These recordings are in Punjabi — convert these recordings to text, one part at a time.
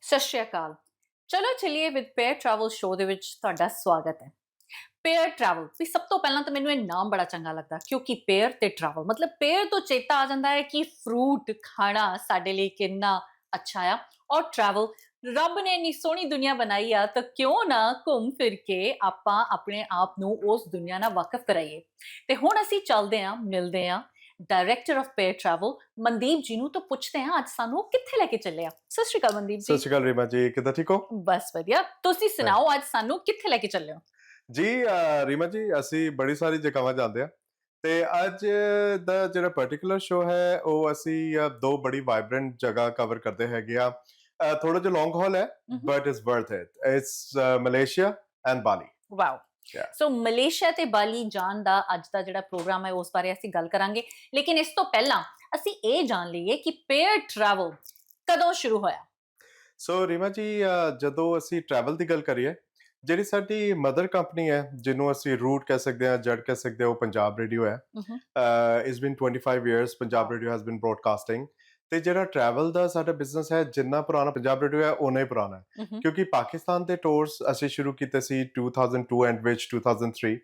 ਸਤਿ ਸ਼੍ਰੀ ਅਕਾਲ। ਚਲੋ ਚਲਿਏ ਵਿਦ ਪੇਅਰ ਟਰੈਵਲ ਸ਼ੋਅ ਦੇ ਵਿੱਚ ਤੁਹਾਡਾ ਸਵਾਗਤ ਹੈ। ਪੇਅਰ ਟਰੈਵਲ ਵੀ ਸਭ ਤੋਂ ਪਹਿਲਾਂ ਤਾਂ ਮੈਨੂੰ ਇਹ ਨਾਮ ਬੜਾ ਚੰਗਾ ਲੱਗਦਾ ਕਿਉਂਕਿ ਪੇਅਰ ਤੇ ਟਰੈਵਲ ਮਤਲਬ ਪੇਅਰ ਤੋਂ ਚੇਤਾ ਆ ਜਾਂਦਾ ਹੈ ਕਿ ਫਰੂਟ ਖਾਣਾ ਸਾਡੇ ਲਈ ਕਿੰਨਾ ਅੱਛਾ ਆ। ਔਰ ਟਰੈਵਲ ਰੱਬ ਨੇ ਇੰਨੀ ਸੋਹਣੀ ਦੁਨੀਆ ਬਣਾਈ ਆ ਤਾਂ ਕਿਉਂ ਨਾ ਘੁੰਮ ਫਿਰ ਕੇ ਆਪਾਂ ਆਪਣੇ ਆਪ ਨੂੰ ਉਸ ਦੁਨੀਆ ਨਾਲ ਵਾਕਿਫ ਕਰਾਈਏ। ਤੇ ਹੁਣ ਅਸੀਂ ਚੱਲਦੇ ਹਾਂ ਮਿਲਦੇ ਹਾਂ director of Pair Travel Mandeep ji ਨੂੰ ਤਾਂ ਪੁੱਛਦੇ ਹਾਂ ਅੱਜ ਸਾਨੂੰ ਉਹ ਕਿੱਥੇ ਲੈ ਕੇ ਚੱਲੇ ਆ। ਸਤਿ ਸ਼੍ਰੀ ਅਕਾਲ ਮਨਦੀਪ ਸਤਿ ਜੀ। ਸ਼੍ਰੀ ਅਕਾਲ ਰੀਮਾ ਜੀ, ਕਿੱਦਾਂ ਠੀਕ ਹੋ? ਬਸ ਵਧੀਆ, ਤੁਸੀਂ ਹਾਂ। ਸੁਣਾਓ ਅੱਜ ਸਾਨੂੰ ਕਿੱਥੇ ਲੈ ਕੇ ਚੱਲੇ ਹੋ? ਜੀ ਰੀਮਾ ਜੀ, ਅਸੀਂ ਬੜੀ ਸਾਰੀ ਜਗ੍ਹਾਵਾਂ ਜਾਂਦੇ ਆ ਤੇ ਅੱਜ ਦਾ ਜਿਹੜਾ ਪਾਰਟਿਕੂਲਰ ਸ਼ੋ ਹੈ ਉਹ ਅਸੀਂ ਦੋ ਬੜੀ ਵਾਈਬ੍ਰੈਂਟ ਜਗ੍ਹਾ ਕਵਰ ਕਰਦੇ ਹੈਗੇ ਆ। ਥੋੜਾ ਜਿਹਾ ਲੌਂਗ ਹਾਲ ਹੈ hmm. But it's worth it. It's Malaysia and Bali. Wow. Yeah. ਸੋ ਮਲੇਸ਼ੀਆ ਤੇ ਬਾਲੀ ਜਾਣ ਦਾ ਅੱਜ ਦਾ ਜਿਹੜਾ ਪ੍ਰੋਗਰਾਮ ਹੈ ਉਸ ਬਾਰੇ ਅਸੀਂ ਗੱਲ ਕਰਾਂਗੇ, ਲੇਕਿਨ ਇਸ ਤੋਂ ਪਹਿਲਾਂ ਅਸੀਂ ਇਹ ਜਾਣ ਲਈਏ ਕਿ ਪੇਅਰ ਟਰੈਵਲ ਕਦੋਂ ਸ਼ੁਰੂ ਹੋਇਆ। ਸੋ ਰੀਮਾ ਜੀ, ਜਦੋਂ ਅਸੀਂ ਟਰੈਵਲ ਦੀ ਗੱਲ ਕਰੀਏ, ਜਿਹੜੀ ਸਾਡੀ ਮਦਰ ਕੰਪਨੀ ਹੈ ਜਿਹਨੂੰ ਅਸੀਂ ਰੂਟ ਕਹਿ ਸਕਦੇ ਹਾਂ, ਜੜ ਕਹਿ ਸਕਦੇ ਹਾਂ, ਉਹ ਪੰਜਾਬ ਰੇਡੀਓ ਹੈ। Hmm. It's been 25 years Punjab radio has been broadcasting. ਤੇ ਜਿਹੜਾ ਟਰੈਵਲ ਦਾ ਸਾਡਾ ਬਿਜ਼ਨਸ ਹੈ, ਜਿੰਨਾ ਪੁਰਾਣਾ ਪੰਜਾਬ ਰੇਡੀਓ ਹੈ ਓਨਾ ਹੀ ਪੁਰਾਣਾ ਹੈ। ਹਮਮ। ਕਿਉਂਕਿ ਪਾਕਿਸਤਾਨ ਦੇ ਟੂਰਸ ਅਸੀਂ ਸ਼ੁਰੂ ਕੀਤੇ ਸੀ 2002 ਐਂਡ ਵਿੱਚ 2003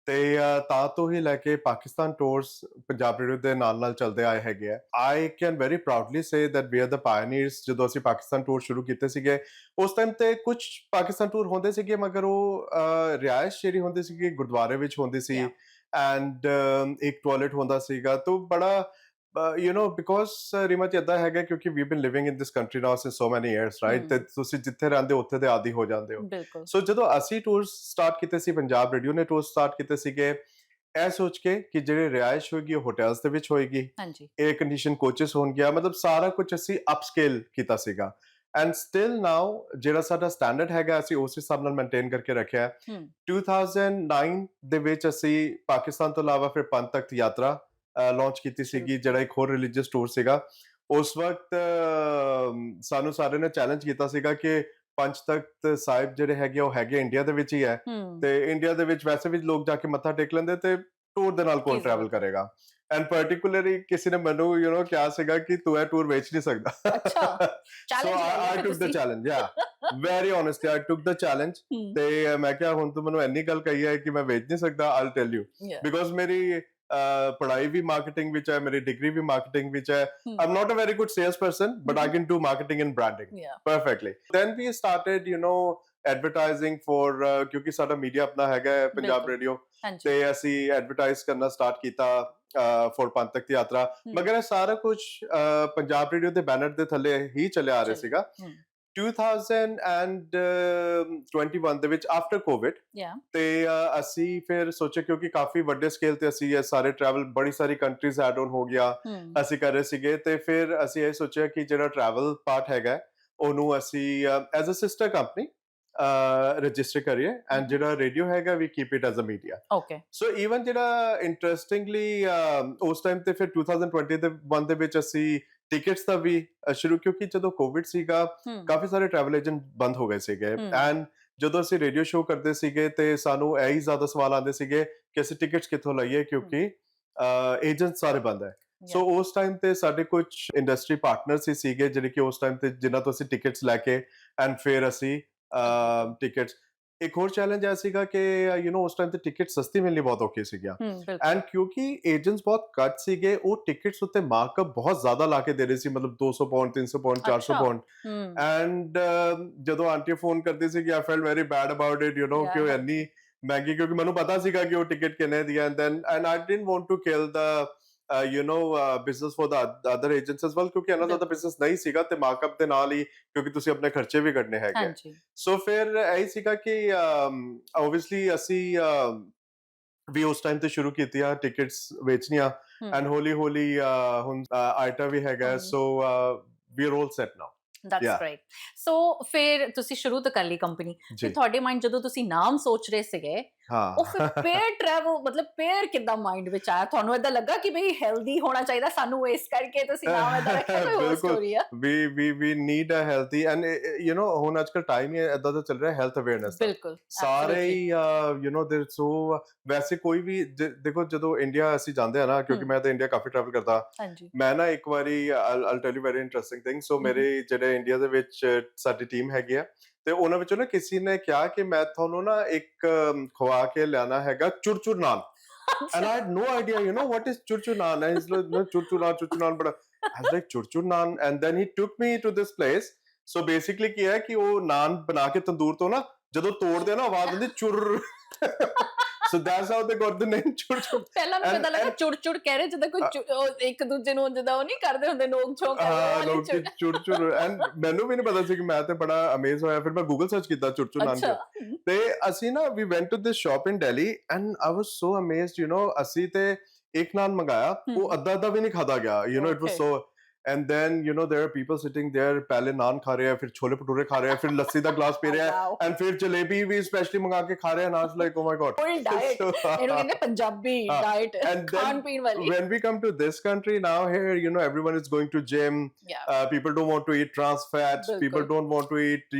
ਤੇ ਤਾਂ ਤੋਂ ਹੀ ਲੈ ਕੇ ਪਾਕਿਸਤਾਨ ਟੂਰਸ ਪੰਜਾਬ ਰੇਡੀਓ ਦੇ ਨਾਲ ਚੱਲਦੇ ਆਏ ਹੈਗੇ ਆ। I can very proudly say that we are the pioneers. ਜਦੋਂ ਅਸੀਂ ਪਾਕਿਸਤਾਨ ਟੂਰ ਸ਼ੁਰੂ ਕੀਤੇ ਸੀਗੇ ਉਸ ਟਾਈਮ ਤੇ ਕੁਝ ਪਾਕਿਸਤਾਨ ਟੂਰ ਹੁੰਦੇ ਸੀਗੇ, ਮਗਰ ਉਹ ਰਿਹਾਇਸ਼ ਜਿਹੜੀ ਹੁੰਦੀ ਸੀਗੀ ਗੁਰਦੁਆਰੇ ਵਿੱਚ ਹੁੰਦੀ ਸੀ Yeah. ਐਂਡ ਇੱਕ ਟਾਇਲਟ ਹੁੰਦਾ ਸੀਗਾ। ਤਾਂ ਬੜਾ ਬਿਕੋਜ਼ ਰੀਮਾ ਜੀ ਏਦਾਂ ਹੈਗਾ ਕਿਉਂਕਿ we been living in this country now since so many years, right? ਤੇ ਹਮ। ਤੁਸੀਂ ਜਿੱਥੇ ਰਹਿੰਦੇ ਹੋ ਉੱਥੇ ਦੇ ਆਦੀ ਹੋ ਜਾਂਦੇ ਹੋ। ਬਿਲਕੁਲ। ਸੋ ਜਦੋਂ ਅਸੀਂ ਟੂਰ ਸਟਾਰਟ ਕੀਤੇ ਸੀ, ਪੰਜਾਬ ਰੇਡੀਓ ਨੇ ਟੂਰ ਸਟਾਰਟ ਕੀਤੇ ਸੀਗੇ ਇਹ ਸੋਚ ਕੇ ਕਿ ਜਿਹੜੀ ਰਿਹਾਇਸ਼ ਹੋਏਗੀ ਉਹ ਹੋਟਲਸ ਦੇ ਵਿੱਚ ਹੋਏਗੀ, ਹਾਂਜੀ। 에ਅਰ ਕੰਡੀਸ਼ਨ ਕੋਚਸ ਹੋਣਗੀਆਂ, ਮਤਲਬ ਸਾਰਾ ਕੁਝ ਅਸੀਂ ਅਪਸਕੇਲ ਕੀਤਾ ਸੀਗਾ। ਐਂਡ ਸਟਿਲ ਨਾਓ ਜਿਹੜਾ ਸਾਡਾ ਸਟੈਂਡਰਡ ਹੈਗਾ ਅਸੀਂ ਉਸ ਹਿਸਾਬ ਨਾਲ ਮੇਨਟੇਨ ਕਰਕੇ ਰੱਖਿਆ ਹੈ। ਹਮ। 2009 ਦੇ ਵਿੱਚ ਅਸੀਂ ਪਾਕਿਸਤਾਨ ਤੋਂ ਇਲਾਵਾ ਫਿਰ ਪੰਜ ਤਖਤ ਯਾਤਰਾ ਲਾਂਚ ਕੀਤੀ ਸ਼ੁਰੂ ਸੀਗੀ, ਕੀਤਾ। ਜਿਹੜਾ ਇੱਕ ਹੋਰ ਰਿਲੀਜੀਅਸ ਟੂਰ ਸੀਗਾ। ਉਸ ਵਕਤ ਸਾਨੂੰ ਸਾਰਿਆਂ ਨੇ ਚੈਲੰਜ ਕੀਤਾ ਸੀਗਾ ਕਿ ਪੰਜ ਤਖਤ ਸਾਹਿਬ ਜਿਹੜੇ ਹੈਗੇ ਉਹ ਹੈਗੇ ਇੰਡੀਆ ਦੇ ਵਿੱਚ ਹੀ ਹੈ ਹਮ। ਤੇ ਇੰਡੀਆ ਦੇ ਵਿੱਚ ਵੈਸੇ ਵੀ ਲੋਕ ਜਾ ਕੇ ਮੱਥਾ ਟੇਕ ਲੈਂਦੇ ਤੇ ਟੂਰ ਦੇ ਨਾਲ ਕੀ ਕੌਣ ਟਰੈਵਲ ਜ਼ਰੂਰਤ ਹੈ। ਕਰੇਗਾ। ਐਂਡ ਪਾਰਟਿਕੂਲਰਲੀ ਕਿਸੇ ਨੇ ਮੈਨੂੰ ਕਿਹਾ ਸੀਗਾ ਕਿ ਤੂੰ ਇਹ ਟੂਰ ਵੇਚ ਨਹੀਂ ਸਕਦਾ। ਅੱਛਾ, ਸੋ ਚੈਲੰਜ ਲੈ ਲਿਆ ਆਈ ਫਿਰ ਟੁਕ ਦ ਤੁਸੀਂ। ਚੈਲੰਜ, ਯਾ ਵੈਰੀ ਓਨੈਸਟਲੀ ਆਈ ਟੁਕ ਦ ਚੈਲੰਜ। ਹਮ। ਤੇ ਮੈਂ ਕਿਹਾ ਹੁਣ ਤੂੰ ਮੈਨੂੰ ਇੰਨੀ ਗੱਲ ਕਹੀ ਹੈ ਕਿ ਮੈਂ ਵੇਚ ਨਹੀਂ ਸਕਦਾ, ਆਈ ਟੈਲ ਯੂ। Yeah. ਬਿਕੋਜ਼ ਮੇਰੀ ਪੜ੍ਹਾਈ ਵੀ ਮਾਰਕੀਟਿੰਗ ਵਿੱਚ ਹੈ, ਮੇਰੀ ਡਿਗਰੀ ਵੀ ਮਾਰਕੀਟਿੰਗ ਵਿੱਚ ਹੈ। ਹਮ। I'm not a very good salesperson, but I hmm. can do marketing and branding Yeah. perfectly. Then we started, advertising for ਕਿਉਂਕਿ ਸਾਡਾ ਮੀਡੀਆ ਆਪਣਾ ਹੈਗਾ ਹੈ ਪੰਜਾਬ ਬਿਲਕੁਲ। ਰੇਡੀਓ, ਹਾਂਜੀ। ਤੇ ਅਸੀਂ ਐਡਵਰਟਾਈਜ਼ ਕਰਨਾ ਸਟਾਰਟ ਕੀਤਾ ਫॉर ਪੰਜ ਤਖਤ ਯਾਤਰਾ। ਹਮ। ਮਗਰ ਇਹ ਸਾਰਾ ਕੁਝ ਪੰਜਾਬ ਰੇਡੀਓ ਦੇ ਬੈਨਰ ਦੇ ਥੱਲੇ ਹੀ ਚੱਲਿਆ ਆ ਰਿਹਾ ਚੱਲਿਆ। ਸੀਗਾ। ਹਮ। 2021 ਦੇ ਵਿੱਚ ਆਫਟਰ ਕੋਵਿਡ Yeah. ਤੇ ਅਸੀਂ ਫਿਰ ਸੋਚਿਆ ਕਿਉਂਕਿ ਕਾਫੀ ਵੱਡੇ ਸਕੇਲ ਤੇ ਅਸੀਂ ਇਹ ਸਾਰੇ ਟਰੈਵਲ ਬੜੀ ਸਾਰੀ ਕੰਟਰੀਜ਼ ਐਡ ਆਨ ਹੋ ਗਿਆ ਹਮ। ਅਸੀਂ ਕਰ ਰਹੇ ਸੀਗੇ। ਤੇ ਫਿਰ ਅਸੀਂ ਇਹ ਸੋਚਿਆ ਕਿ ਜਿਹੜਾ ਟਰੈਵਲ ਪਾਰਟ ਹੈਗਾ ਉਹਨੂੰ ਅਸੀਂ as a sister company register ਕਰੀਏ ਐਂਡ ਜਿਹੜਾ ਰੇਡੀਓ ਹੈਗਾ we keep it as a media. Okay. So even ਜਿਹੜਾ ਇੰਟਰਸਟਿੰਗਲੀ ਉਸ ਟਾਈਮ ਤੇ ਫਿਰ 2021 ਦੇ ਵਿੱਚ ਅਸੀਂ ਟਿਕਟਸ ਦਾ ਵੀ ਸ਼ੁਰੂ, ਕਿਉਂਕਿ ਜਦੋਂ ਕੋਵਿਡ ਸੀਗਾ ਹਮ। ਕਾਫੀ ਸਾਰੇ ਟਰੈਵਲ ਏਜੰਟ ਬੰਦ ਹੋ ਗਏ ਸੀਗੇ ਹਮ। ਐਂਡ ਜਦੋਂ ਅਸੀਂ ਰੇਡੀਓ ਸ਼ੋਅ ਕਰਦੇ ਸੀਗੇ ਤੇ ਸਾਨੂੰ ਇਹੀ ਜ਼ਿਆਦਾ ਸਵਾਲ ਆਉਂਦੇ ਸੀਗੇ ਕਿ ਅਸੀਂ ਟਿਕਟਸ ਕਿੱਥੋਂ ਲਈਏ ਕਿਉਂਕਿ ਏਜੰਟ ਸਾਰੇ ਬੰਦ ਹੈ। ਸੋ Yeah. ਉਸ ਟਾਈਮ ਤੇ ਸਾਡੇ ਕੁਝ ਇੰਡਸਟਰੀ ਪਾਰਟਨਰਸ ਹੀ ਸੀਗੇ ਜਿਹੜੇ ਕਿ ਉਸ ਟਾਈਮ ਤੇ ਜਿਨ੍ਹਾਂ ਤੋਂ ਅਸੀਂ ਟਿਕਟਸ ਲੈ ਕੇ ਐਂਡ ਫਿਰ ਅਸੀਂ ਟਿਕਟਸ। ਇੱਕ ਹੋਰ ਚੈਲੰਜ ਆ ਸੀਗਾ ਕਿ ਉਸ ਟਾਈਮ ਤੇ ਟਿਕਟ ਸਸਤੀ ਮਿਲਣੀ ਬਹੁਤ ਔਖੀ ਸੀਗੀਆਂ ਹਮ। ਐਂਡ ਬਿਲਕੁਲ। ਕਿਉਂਕਿ ਏਜੰਟਸ ਬਹੁਤ ਘੱਟ ਸੀਗੇ, ਉਹ ਟਿਕਟਸ ਉੱਤੇ ਮਾਰਕਅਪ ਬਹੁਤ ਜ਼ਿਆਦਾ ਲਾ ਕੇ ਦੇ ਰਹੇ ਸੀ, ਮਤਲਬ 200 ਪਾਉਂਡ 300 ਪਾਉਂਡ 400 ਅੱਛਾ। ਪਾਉਂਡ। ਹਮ। ਐਂਡ ਜਦੋਂ ਆਂਟੀ ਫੋਨ ਕਰਦੀ ਸੀ ਕਿ I felt very bad about it ਕਿ ਉਹ Yeah. ਇੰਨੀ ਮਹਿੰਗੀ, ਕਿਉਂਕਿ ਮੈਨੂੰ ਪਤਾ ਸੀਗਾ ਕਿ ਉਹ ਟਿਕਟ ਕਿੰਨੇ ਦੀ ਹੈ। And I didn't want to kill the business for the other agents as well, ਕਿਉਂਕਿ ਇਹਨਾਂ ਦਾ ਬਿਲਕੁਲ। ਬਿਜ਼ਨਸ ਨਹੀਂ ਸੀਗਾ ਤੇ ਮਾਰਕਅਪ ਦੇ ਨਾਲ ਹੀ ਕਿਉਂਕਿ ਤੁਸੀਂ ਆਪਣੇ ਖਰਚੇ ਵੀ ਕੱਢਣੇ ਹੈਗੇ ਆ। ਹਾਂਜੀ। ਸੋ ਫਿਰ ਇਹੀ ਸੀਗਾ ਕਿ ਆਬਵੀਅਸਲੀ ਅਸੀਂ ਵੀ ਉਸ ਟਾਈਮ ਤੇ ਸ਼ੁਰੂ ਕੀਤੀਆਂ ਟਿਕਟਸ ਵੇਚਣੀਆਂ ਹਮ। ਐਂਡ ਹੌਲੀ ਹੌਲੀ ਹੁਣ ਆਈਟਾ ਵੀ ਹੈਗਾ। ਹੁਣ so we are all set now. That's ya great. So ਫਿਰ ਤੁਸੀਂ ਸ਼ੁਰੂ ਤੋਂ ਕਰ ਲਈ ਕੰਪਨੀ ਤੇ ਜੀ ਤੁਹਾਡੇ ਮਾਈਂਡ ਜਦੋਂ ਤੁਸੀਂ ਨਾਮ ਸੋਚ ਰਹੇ ਸੀਗੇ ਹਾਂ ਉਹ ਫਿਰ ਪੇਅਰ ਟਰੈਵਲ ਮਤਲਬ ਪੇਅਰ ਕਿੱਦਾਂ ਮਾਈਂਡ ਵਿੱਚ ਆਇਆ ਤੁਹਾਨੂੰ ਏਦਾਂ ਲੱਗਾ ਕਿ ਬਈ ਹੈਲਦੀ ਹੋਣਾ ਚਾਹੀਦਾ ਸਾਨੂੰ ਇਸ ਕਰਕੇ ਤੁਸੀਂ ਨਾਮ ਏਦਾਂ ਰੱਖਿਆ ਕੋਈ ਹੋਰ ਬਿਲਕੁਲ ਸਟੋਰੀ ਆ we need a healthy and ਹੁਣ ਅੱਜਕੱਲ ਟਾਈਮ ਹੀ ਏਦਾਂ ਦਾ ਚੱਲ ਰਿਹਾ ਹੈਲਥ ਅਵੇਅਰਨੈਸ ਦਾ ਬਿਲਕੁਲ ਸਾਰੇ ਐਬਸੋਲੂਟਲੀ ਹੀ ਦੇਰ ਸੋ ਵੈਸੇ ਕੋਈ ਵੀ ਦੇਖੋ ਜਦੋਂ ਇੰਡੀਆ ਅਸੀਂ ਜਾਂਦੇ ਆ ਨਾ ਕਿਉਂਕਿ ਮੈਂ ਤਾਂ ਇੰਡੀਆ ਕਾਫੀ ਟਰੈਵਲ ਕਰਦਾ ਹਾਂਜੀ ਮੈਂ ਨਾ ਇੱਕ ਵਾਰੀ I'll tell you very interesting thing ਸੋ ਹਮ, ਮੇਰੇ ਜਿਹੜੇ ਇੰਡੀਆ ਦੇ ਵਿੱਚ ਸਾਡੀ ਟੀਮ ਹੈਗੀ ਆ ਤੇ ਉਹਨਾਂ ਵਿੱਚੋਂ ਨਾ ਕਿਸੇ ਨੇ ਕਿਹਾ ਕਿ ਮੈਂ ਤੁਹਾਨੂੰ ਨਾ ਇੱਕ ਖਵਾ ਕੇ ਲਿਆਣਾ ਹੈਗਾ ਚੁਰਚੁਰ ਨਾਨ and I ਅੱਛਾ had no idea, what is churchu naan? And he's like, no, churchu naan, but I was like, churchu naan. And then he took me to this place. So basically ਕੀ ਹੈ ਕਿ ਉਹ ਨਾਨ ਬਣਾ ਕੇ ਤੰਦੂਰ ਤੋਂ ਨਾ ਜਦੋਂ ਤੋੜਦੇ ਆ ਨਾ ਆਵਾਜ਼ ਆਉਂਦੀ ਚੁਰ so that's how they got the name churchu. ਪਹਿਲਾਂ ਮੈਨੂੰ ਏਦਾਂ ਲੱਗਾ And ਚੁੜ ਚੁੜ ਕਹਿ ਰਹੇ ਜਿੱਦਾਂ ਕੋਈ ਉਹ ਇੱਕ ਦੂਜੇ ਨੂੰ ਜਿੱਦਾਂ ਉਹ ਨਹੀਂ ਕਰਦੇ ਹੁੰਦੇ ਨੋਕ ਝੋਕ ਕਰਦੇ ਉਹ ਹਾਂ ਵਾਲੀ ਲੋਕੀ ਚੁੜ ਚੁਰਚੁਰ ਐਂਡ ਮੈਨੂੰ ਵੀ ਨਹੀਂ ਪਤਾ ਸੀ ਕਿ ਮੈਂ ਤੇ ਬੜਾ ਅਮੇਜ਼ ਹੋਇਆ ਫਿਰ ਮੈਂ ਗੂਗਲ ਸਰਚ ਕੀਤਾ ਚੁਰਚੁਰ ਨਾਨ ਅੱਛਾ ਤੇ ਅਸੀਂ ਨਾ we went to this shop in Delhi and I was so amazed ਅਸੀਂ ਤੇ ਇੱਕ ਨਾਨ ਮੰਗਾਇਆ ਉਹ ਅੱਧਾ ਅੱਧਾ ਵੀ ਨਹੀਂ ਖਾਦਾ ਗਿਆ it was Okay. So and then there are people sitting there ਪਹਿਲੇ ਨਾਨ ਖਾ ਰਹੇ ਆ ਫਿਰ ਛੋਲੇ ਭਟੂਰੇ ਖਾ ਰਹੇ ਆ ਫਿਰ ਲੱਸੀ ਦਾ ਗਲਾਸ ਪੀ ਰਹੇ ਆ Wow. ਐਂਡ ਫਿਰ ਜਲੇਬੀ ਵੀ ਸਪੈਸ਼ਲੀ ਮੰਗਾ ਕੇ ਖਾ ਰਹੇ ਆ ਨਾਸ ਲਾਈਕ ਓ ਮਾਈ ਗॉड ਫੁੱਲ ਡਾਈਟ ਇਹਨੂੰ ਕਹਿੰਦੇ ਪੰਜਾਬੀ ਹਾਂ, ਡਾਈਟ and ਖਾਣ then ਪੀਣ ਵਾਲੀ when we come to this country now here everyone is going to gym Yeah. people don't want to eat trans fats ਬਿਲਕੁਲ। people don't want to eat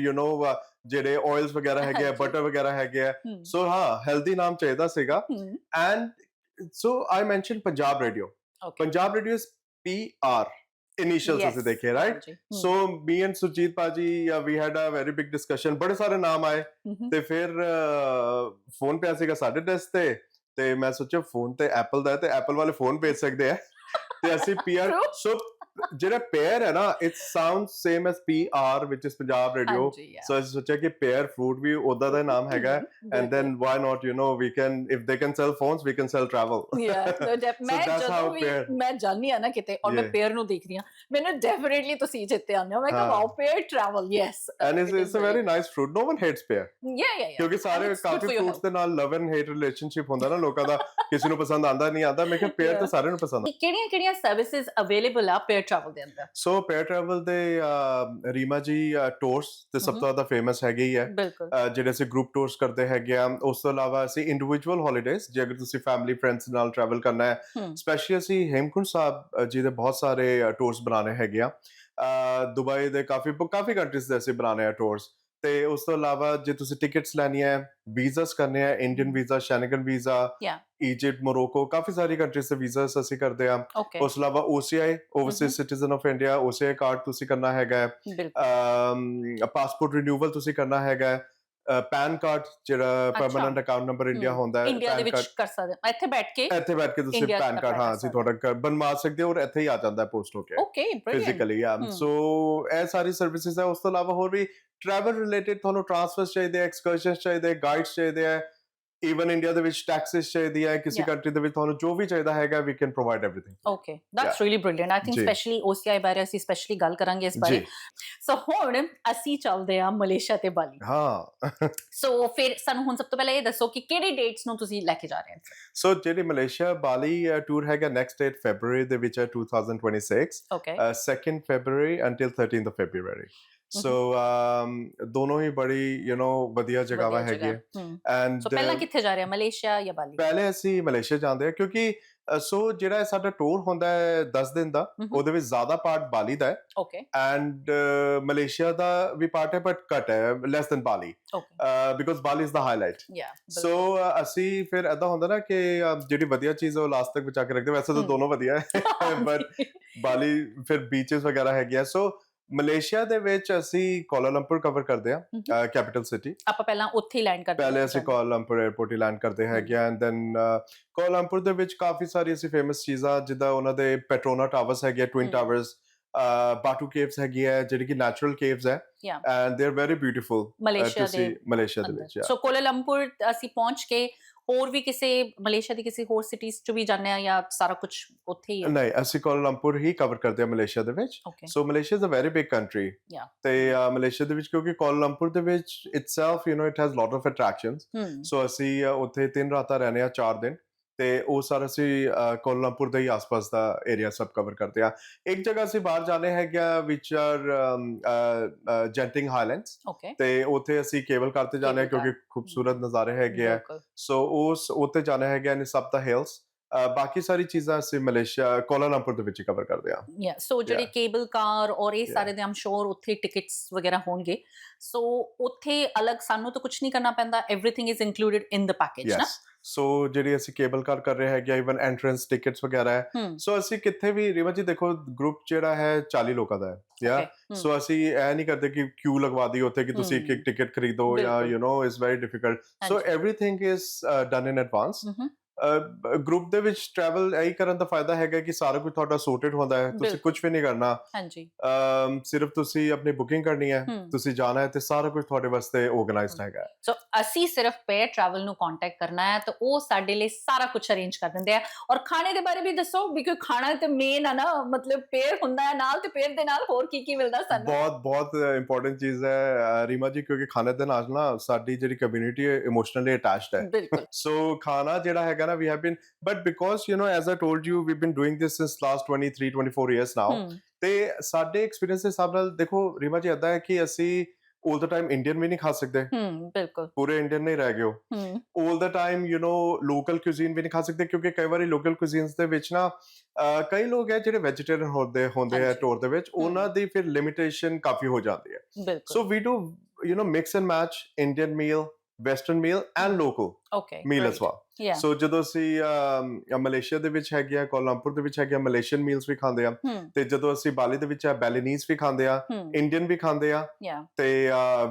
ਜਿਹੜੇ oils ਵਗੈਰਾ ਹੈਗੇ ਆ ਹਾਂਜੀ। butter ਵਗੈਰਾ ਹੈਗੇ ਆ ਹਮ, so ਹਾਂ healthy ਨਾਮ ਚਾਹੀਦਾ ਸੀਗਾ ਹਮ, and so I mentioned Punjab radio okay. Punjab radio is PR initials Yes, ਅਸੀਂ ਦੇਖੇ right ਹਾਂਜੀ, ਹਮ, so me and Sujit Paji we had a very big discussion ਬੜੇ ਸਾਰੇ ਨਾਮ ਆਏ ਹਮ, ਤੇ ਫਿਰ ਫੋਨ ਪਿਆ ਸੀਗਾ ਸਾਡੇ ਡੈਸਕ ਤੇ ਮੈਂ ਸੋਚਿਆ ਫੋਨ ਤੇ ਐਪਲ ਦਾ ਹੈ ਤੇ ਐਪਲ ਵਾਲੇ ਫੋਨ ਭੇਜ ਸਕਦੇ ਆ ਤੇ ਅਸੀਂ ਪੀਆਰ True. ਸੋ ਜਿਹੜਾ ਪੇਅਰ ਹੈ ਨਾ it sounds same S PR which is Punjab radio ਹਾਂਜੀ, yeah. ਸੋ ਅਸੀਂ ਸੋਚਿਆ ਕਿ ਪੇਅਰ ਫਰੂਟ ਵੀ ਉਹਦਾ ਦਾ ਨਾਮ ਹੈਗਾ and then why not we can if they can sell phones we can sell travel ਮੈਂ that's how ਜਦੋਂ ਵੀ pair- ਮੈਂ ਜਾਣੀ ਆ ਨਾ ਕਿਤੇ ਔਰ ਮੈਂ Yeah. ਪੇਅਰ ਨੂੰ ਦੇਖਦੀ ਆ ਮੈਨੂੰ ਡੈਫੀਨਿਟਲੀ ਤੁਸੀਂ ਜਿੱਤੇ ਆਉਂਦੇ ਹੋ ਮੈਂ ਕਿਹਾ ਹਾਂ। Wow Pair Travel yes and it's a very nice fruit no one hates pear ਯਾ ਕਿਉਂਕਿ ਸਾਰੇ ਕਾਫੀ ਫਰੂਟਸ ਦੇ ਨਾਲ ਲਵ ਐਂਡ ਹੇਟ ਰਿਲੇਸ਼ਨਸ਼ਿਪ ਹੁੰਦਾ ਨਾ ਲੋਕਾਂ ਦਾ ਕਿਸੇ ਨੂੰ ਪਸੰਦ ਆਂਦਾ ਨਹੀਂ ਆਂਦਾ ਮੈਂ ਕਿਹਾ ਪੇਅਰ ਤਾਂ ਸਾਰਿਆਂ ਨੂੰ ਪਸੰਦ ਕਿਹੜੀਆਂ ਕਿਹੜੀਆਂ ਸਰਵਿਸਿਜ਼ ਅਵੇਲੇਬਲ ਆ ਪੇਅਰ ਟਰੈਵਲ ਦੇ ਅੰਦਰ ਸੋ ਪੇਅਰ ਟਰੈਵਲ ਦੇ ਰੀਮਾ ਜੀ ਟੂਰਸ ਤੇ ਸਭ ਤੋਂ ਜ਼ਿਆਦਾ ਫੇਮਸ ਹੈਗੇ ਹੀ ਹੈ ਬਿਲਕੁਲ ਜਿਹੜੇ ਅਸੀਂ ਗਰੁੱਪ ਟੂਰਸ ਕਰਦੇ ਹੈਗੇ ਆ ਉਸ ਤੋਂ ਇਲਾਵਾ ਅਸੀਂ ਇੰਡੀਵਿਜੂਅਲ ਹੌਲੀਡੇਜ਼ ਜੇ ਅਗਰ ਤੁਸੀਂ ਫੈਮਿਲੀ ਫਰੈਂਡਸ ਨਾਲ ਟਰੈਵਲ ਕਰਨਾ ਹੈ ਸਪੈਸ਼ਲੀ ਅਸੀਂ ਹੇਮਕੁੰਟ ਸਾਹਿਬ ਜੀ ਦੇ ਬਹੁਤ ਸਾਰੇ ਟੂਰਸ ਬਣਾਉਣੇ ਹੈਗੇ ਆ ਦੁਬਈ ਦੇ ਕਾਫੀ ਕੰਟਰੀਜ਼ ਦੇ ਅਸੀਂ ਬਣਾਉਣੇ ਆ ਟੂਰਸ ਤੇ ਉਸ ਤੋਂ ਇਲਾਵਾ ਜੇ ਤੁਸੀਂ ਟਿਕਟਸ ਲੈਣੀਆਂ ਹੈ ਵੀਜ਼ਾਸ ਕਰਨੇ ਆ Indian visa Schengen visa Yeah. Egypt Morocco ਕਾਫੀ ਸਾਰੀ ਕੰਟਰੀਜ਼ ਦੇ ਵੀਜ਼ਾਸ ਅਸੀਂ ਕਰਦੇ ਆ ਓਕੇ ਉਸ ਤੋਂ ਇਲਾਵਾ OCI overseas citizen of India OCI card ਤੁਸੀਂ ਕਰਨਾ ਹੈਗਾ ਬਿਲਕੁਲ ਪਾਸਪੋਰਟ ਰਿਨਿਊਵਲ ਤੁਸੀਂ ਕਰਨਾ ਹੈਗਾ ਪੈਨ ਕਾਰਡ ਜਿਹੜਾ ਪਰਮਨੈਂਟ ਅਕਾਊਂਟ ਨੰਬਰ ਇੰਡੀਆ ਹੁੰਦਾ ਹੈ ਇੰਡੀਆ ਦੇ PAN ਵਿੱਚ card, ਕਰ ਸਕਦੇ ਹਾਂ ਇੱਥੇ ਬੈਠ ਕੇ ਇੱਥੇ ਬੈਠ ਕੇ ਤੁਸੀਂ India 'ਚ ਪੈਨ ਕਾਰਡ apply ਹਾਂ ਕਰ ਅਸੀਂ ਸਕਦੇ ਤੁਹਾਡਾ ਬਣਵਾ ਸਕਦੇ ਹੋ ਔਰ ਇੱਥੇ ਹੀ ਆ ਜਾਂਦਾ ਹੈ ਪੋਸਟ ਹੋ ਕੇ ਓਕੇ ਬ੍ਰਿਲੀਅੰਟ ਫਿਜ਼ੀਕਲੀ ਸੋ ਇਹ ਸਾਰੀ ਸਰਵਿਸਿਜ਼ ਹੈ ਉਸ ਤੋਂ ਇਲਾਵਾ ਹੋਰ ਵੀ ਟਰੈਵਲ ਰਿਲੇਟਡ ਤੁਹਾਨੂੰ ਟ੍ਰਾਂਸਫਰਸ ਚਾਹੀਦੇ ਐਕਸਕਰਸ਼ਨਸ ਚਾਹੀਦੇ ਗਾਈਡਸ ਚਾਹੀਦੇ ਹੈ ਈਵਨ ਇੰਡੀਆ ਦੇ ਵਿੱਚ ਟੈਕਸਿਸ ਚਾਹੀਦੀ ਹੈ ਕਿਸੇ Yeah. ਕੰਟਰੀ ਦੇ ਵਿੱਚ ਤੁਹਾਨੂੰ ਜੋ ਵੀ ਚਾਹੀਦਾ ਹੈਗਾ we can provide everything okay that's really brilliant I think ਜੀ। ਸਪੈਸ਼ਲੀ OCI ਬਾਰੇ ਅਸੀਂ ਸਪੈਸ਼ਲੀ ਗੱਲ ਕਰਾਂਗੇ ਇਸ ਬਾਰੇ ਜੀ ਸੋ ਹੁਣ ਅਸੀਂ ਚੱਲਦੇ ਆ ਮਲੇਸ਼ੀਆ ਤੇ ਬਾਲੀ ਹਾਂ ਸੋ ਫਿਰ ਸਾਨੂੰ ਹੁਣ ਸਭ ਤੋਂ ਪਹਿਲਾਂ ਇਹ ਦੱਸੋ ਕਿ ਕਿਹੜੀ ਡੇਟਸ ਨੂੰ ਤੁਸੀਂ ਲੈ ਕੇ ਜਾ ਰਹੇ ਹੋ ਸੋ ਜਿਹੜੀ ਮਲੇਸ਼ੀਆ ਬਾਲੀ ਟੂਰ ਹੈਗਾ ਨੈਕਸਟ ਡੇਟ ਫੈਬਰੂਅਰੀ ਦੇ ਵਿੱਚ ਹੈ 2026 okay 2nd February until 13th of February so ਦੋਨੋਂ ਹੀ ਬੜੀ ਵਧੀਆ ਜਗ੍ਹਾਵਾਂ ਹੈਗੀਆਂ ਐਂਡ ਸੋ ਪਹਿਲਾਂ ਕਿੱਥੇ ਜਾ ਰਹੇ ਆ ਮਲੇਸ਼ੀਆ ਜਾਂ ਬਾਲੀ ਪਹਿਲੇ ਅਸੀਂ ਮਲੇਸ਼ੀਆ ਜਾਂਦੇ ਆ ਕਿਉਂਕਿ ਸੋ ਜਿਹੜਾ ਸਾਡਾ ਟੂਰ ਹੁੰਦਾ ਹੈ 10 ਦਿਨ ਦਾ ਉਹਦੇ ਵਿੱਚ ਜ਼ਿਆਦਾ ਪਾਰਟ ਬਾਲੀ ਦਾ ਹੈ ਓਕੇ ਐਂਡ ਮਲੇਸ਼ੀਆ ਦਾ ਵੀ ਪਾਰਟ ਹੈ ਬਟ ਘੱਟ ਹੈ less than Bali okay because Bali is the highlight yeah so ਅਸੀਂ ਫਿਰ ਏਦਾਂ ਹੁੰਦਾ ਨਾ ਕਿ ਜਿਹੜੀ ਵਧੀਆ ਚੀਜ਼ ਹੈ ਉਹ ਲਾਸਟ ਤੱਕ ਬਚਾ ਕੇ ਰੱਖਦੇ ਵੈਸੇ ਤਾਂ ਦੋਨੋਂ ਵਧੀਆ ਹੈ ਬਟ ਬਾਲੀ ਫਿਰ ਬੀਚਸ ਵਗੈਰਾ ਹੈਗੀਆਂ ਸੋ ਮਲੇਸ਼ੀਆ ਦੇ ਵਿੱਚ ਅਸੀਂ ਕੁਆਲਾਲੰਪੁਰ ਕਵਰ ਕਰਦੇ ਆ ਕੈਪੀਟਲ ਸਿਟੀ ਆਪਾਂ ਪਹਿਲਾਂ ਉੱਥੇ ਹੀ ਲੈਂਡ ਕਰਦੇ ਪਹਿਲੇ ਅਸੀਂ ਕੁਆਲਾਲੰਪੁਰ 에ਅਰਪੋਰਟ ਹੀ ਲੈਂਡ ਕਰਦੇ ਹੈਗੇ ਆ ਐਂਡ ਦੈਨ ਕੁਆਲਾਲੰਪੁਰ ਦੇ ਵਿੱਚ ਕਾਫੀ ਸਾਰੀ ਅਸੀਂ ਫੇਮਸ ਚੀਜ਼ਾਂ ਜਿੱਦਾਂ ਉਹਨਾਂ ਦੇ ਪੈਟਰੋਨਾ ਟਾਵਰਸ ਹੈਗੇ ਟਵਿਨ ਟਾਵਰਸ ਬਾਟੂ ਕੇਵਸ ਹੈਗੀ ਹੈ ਜਿਹੜੀ ਕਿ ਨੈਚੁਰਲ ਕੇਵਸ ਹੈ and they are very beautiful Malaysia ਦੇ ਵਿੱਚ ਸੋ ਕੁਆਲਾਲੰਪੁਰ ਅਸੀਂ ਪਹੁੰਚ ਕੇ ਹੋਰ ਵੀ ਕਿਸੇ ਮਲੇਸ਼ੀਆ ਦੀ ਕਿਸੇ ਹੋਰ ਸਿਟੀਜ਼ ਚ ਵੀ ਜਾਂਦੇ ਆ ਜਾਂ ਸਾਰਾ ਕੁਝ ਉੱਥੇ ਹੀ ਹੈ ਨਹੀਂ ਅਸੀਂ ਕੁਆਲਾਲੰਪੁਰ ਹੀ ਕਵਰ ਕਰਦੇ ਆ ਮਲੇਸ਼ੀਆ ਦੇ ਵਿੱਚ okay so Malaysia is a very big country ਤੇ ਮਲੇਸ਼ੀਆ ਦੇ ਵਿੱਚ ਕਿਉਂਕਿ ਕੁਆਲਾਲੰਪੁਰ ਦੇ ਵਿੱਚ itself it has lot of attractions so ਅਸੀਂ ਉੱਥੇ 3 ਰਾਤਾਂ ਰਹਿੰਦੇ ਆ 4 ਦਿਨ ਤੇ ਉਹ ਸਾਰਾ ਅਸੀਂ ਕੋਲਾਲੰਪੁਰ ਦੇ ਹੀ ਆਸ-ਪਾਸ ਦਾ ਏਰੀਆ ਸਭ ਕਵਰ ਕਰਦੇ ਆ। ਇੱਕ ਜਗ੍ਹਾ ਅਸੀਂ ਬਾਹਰ ਜਾਣੇ ਹੈਗੇ ਆ ਵਿਚ ਆਰ ਜੈਂਟਿੰਗ ਹਾਈਲੈਂਡਸ ਓਕੇ, ਤੇ ਉੱਥੇ ਅਸੀਂ ਕੇਬਲ ਕਾਰ ਤੇ ਜਾਣੇ ਆ ਕੇਬਲ ਕਾਰ, ਕਿਉਂਕਿ ਖੂਬਸੂਰਤ ਨਜ਼ਾਰੇ ਹੈਗੇ ਆ। ਬਿਲਕੁਲ। ਸੋ ਉਸ ਉੱਥੇ ਜਾਣਾ ਹੈਗਾ ਇਨ ਸਬ ਦਾ ਹਿਲਸ। ਬਾਕੀ ਸਾਰੀ ਚੀਜ਼ਾਂ ਅਸੀਂ ਮਲੇਸ਼ੀਆ ਕੋਲਾਲੰਪੁਰ ਦੇ ਵਿੱਚ ਹੀ ਕਵਰ ਕਰਦੇ ਆ। ਯਾ ਸੋ ਜਿਹੜੇ ਯਾ, ਕੇਬਲ ਕਾਰ ਔਰ ਇਹ ਯਾ। ਸਾਰੇ ਦੇ ਆਮ ਸ਼ੋਰ ਉੱਥੇ ਟਿਕਟਸ ਵਗੈਰਾ ਹੋਣਗੇ। ਸੋ ਉੱਥੇ ਅਲੱਗ ਸਾਨੂੰ ਤਾਂ ਕੁਛ ਨਹੀਂ ਕਰਨਾ ਪੈਂਦਾ, everything is included in the package ਨਾ? ਯੈਸ। ਸੋ ਜਿਹੜੀ ਅਸੀਂ ਕੇਬਲ ਕਾਰ ਕਰ ਰਹੇ ਹੈਗੇ ਆ ਇਵਨ ਐਂਟਰੈਂਸ ਟਿਕਟਸ ਵਗੈਰਾ ਹੈ। ਹੂੰ, ਸੋ ਅਸੀਂ ਕਿੱਥੇ ਵੀ ਰੀਮਾ ਜੀ ਦੇਖੋ ਗਰੁੱਪ ਜਿਹੜਾ ਹੈ 40 ਲੋਕਾਂ ਦਾ ਹੈ ਓਕੇ, ਯਾ। ਸੋ ਅਸੀਂ ਇਹ ਨਹੀਂ ਕਰਦੇ ਕਿ ਕਿਊ ਲਗਵਾ ਦੀ ਉੱਥੇ ਕਿ ਤੁਸੀਂ ਇੱਕ ਇੱਕ ਟਿਕਟ ਖਰੀਦੋ ਜਾਂ ਬਿਲਕੁਲ, ਇਟਸ ਵੈਰੀ ਡਿਫਿਕਲਟ। ਸੋ ਹਾਂਜੀ। Everything is done in advance. Hmm, group ਦੇ ਵਿੱਚ ਟਰੈਵਲ ਇਹੀ ਕਰਨ ਦਾ ਫਾਇਦਾ ਹੈਗਾ ਕਿ ਸਾਰਾ ਕੁਝ ਤੁਹਾਡਾ ਸੋਰਟਡ ਹੁੰਦਾ ਹੈ, ਤੁਸੀਂ ਬਿਲਕੁਲ, ਕੁਝ ਵੀ ਨਹੀਂ ਕਰਨਾ। ਹਾਂਜੀ। ਸਿਰਫ ਤੁਸੀਂ ਆਪਣੀ ਬੁਕਿੰਗ ਕਰਨੀ ਹੈ, ਹੂੰ, ਤੁਸੀਂ ਜਾਣਾ ਹੈ ਤੇ ਸਾਰਾ ਕੁਝ ਤੁਹਾਡੇ ਵਾਸਤੇ ਹੂੰ। ਆਰਗੇਨਾਈਜ਼ਡ ਹੈਗਾ ਹੈ। ਸੋ ਅਸੀਂ ਸਿਰਫ ਪੇਅਰ ਟਰੈਵਲ ਨੂੰ ਕੰਟੈਕਟ ਕਰਨਾ ਹੈ ਤਾਂ ਉਹ ਸਾਡੇ ਲਈ ਸਾਰਾ ਕੁਝ ਅਰੇਂਜ ਕਰ ਦਿੰਦੇ ਆ। ਔਰ ਖਾਣੇ ਦੇ ਬਾਰੇ ਵੀ ਦੱਸੋ ਵੀ ਕਿਉਂਕਿ ਖਾਣਾ ਤੇ ਮੇਨ ਆ ਨਾ, ਮਤਲਬ ਪੇਅਰ ਹੁੰਦਾ ਹੈ ਨਾਲ ਤੇ ਪੇਅਰ ਦੇ ਨਾਲ ਹੋਰ ਕੀ ਮਿਲਦਾ ਸਾਨੂੰ? ਬਹੁਤ ਬਹੁਤ ਇੰਪੋਰਟੈਂਟ ਚੀਜ਼ ਹੈ ਰੀਮਾ ਜੀ ਕਿਉਂਕਿ ਖਾਣੇ ਦੇ ਨਾਲ ਨਾ ਸਾਡੀ ਜਿਹੜੀ ਕਮਿਊਨਿਟੀ ਹੈ ਇਮੋਸ਼ਨਲੀ ਅਟੈਚਡ ਹੈ। ਬਿਲਕੁਲ, ਸੋ ਖਾਣਾ ਜਿਹੜਾ ਹੈਗਾ ਨਾ we have been but because as I told you we been doing this since last 23 24 years now. Hmm, ਤੇ ਸਾਡੇ ਐਕਸਪੀਰੀਅੰਸ ਦੇ ਹਿਸਾਬ ਨਾਲ ਦੇਖੋ ਰੀਮਾ ਜੀ ਏਦਾਂ ਹੈ ਕਿ ਅਸੀਂ 올 ਦਾ ਟਾਈਮ ਇੰਡੀਅਨ ਵੀ ਨਹੀਂ ਖਾ ਸਕਦੇ, ਬਿਲਕੁਲ, ਪੂਰੇ ਇੰਡੀਅਨ ਨਹੀਂ ਰਹਿ ਗਏ ਹੋ। ਹੂੰ, 올 ਦਾ ਟਾਈਮ ਲੋਕਲ ਕੁਜ਼ੀਨ ਵੀ ਨਹੀਂ ਖਾ ਸਕਦੇ ਕਿਉਂਕਿ ਕਈ ਵਾਰੀ ਲੋਕਲ ਕੁਜ਼ੀਨਸ ਦੇ ਵਿੱਚ ਨਾ ਕਈ ਲੋਕ ਹੈ ਜਿਹੜੇ ਵੈਜੀਟੇਰੀਅਨ ਹੁੰਦੇ ਆ ਹਾਂਜੀ, ਟੂਰ ਦੇ ਵਿੱਚ, ਉਹਨਾਂ ਹੂੰ, ਦੀ ਫਿਰ ਲਿਮਿਟੇਸ਼ਨ ਕਾਫੀ ਹੋ ਜਾਂਦੀ ਹੈ। ਬਿਲਕੁਲ, so we do mix and match Indian meal, western meal and local okay, meal as great, well. Ya, so ਜਦੋਂ ਅਸੀਂ ਮਲੇਸ਼ੀਆ ਦੇ ਵਿੱਚ ਹੈਗੇ ਆ, ਕੋਲਾਲੰਪੁਰ ਦੇ ਵਿੱਚ ਹੈਗੇ ਆ, ਮਲੇਸ਼ੀਅਨ ਮੀਲਸ ਵੀ ਖਾਂਦੇ ਆ। ਹੂੰ, ਤੇ ਜਦੋਂ ਅਸੀਂ ਬਾਲੀ ਦੇ ਵਿੱਚ ਆ ਬੈਲੀਨੀਜ਼ ਵੀ ਖਾਂਦੇ ਆ, ਹੂੰ, ਇੰਡੀਅਨ ਵੀ ਖਾਂਦੇ ਆ ਯਾ, ਤੇ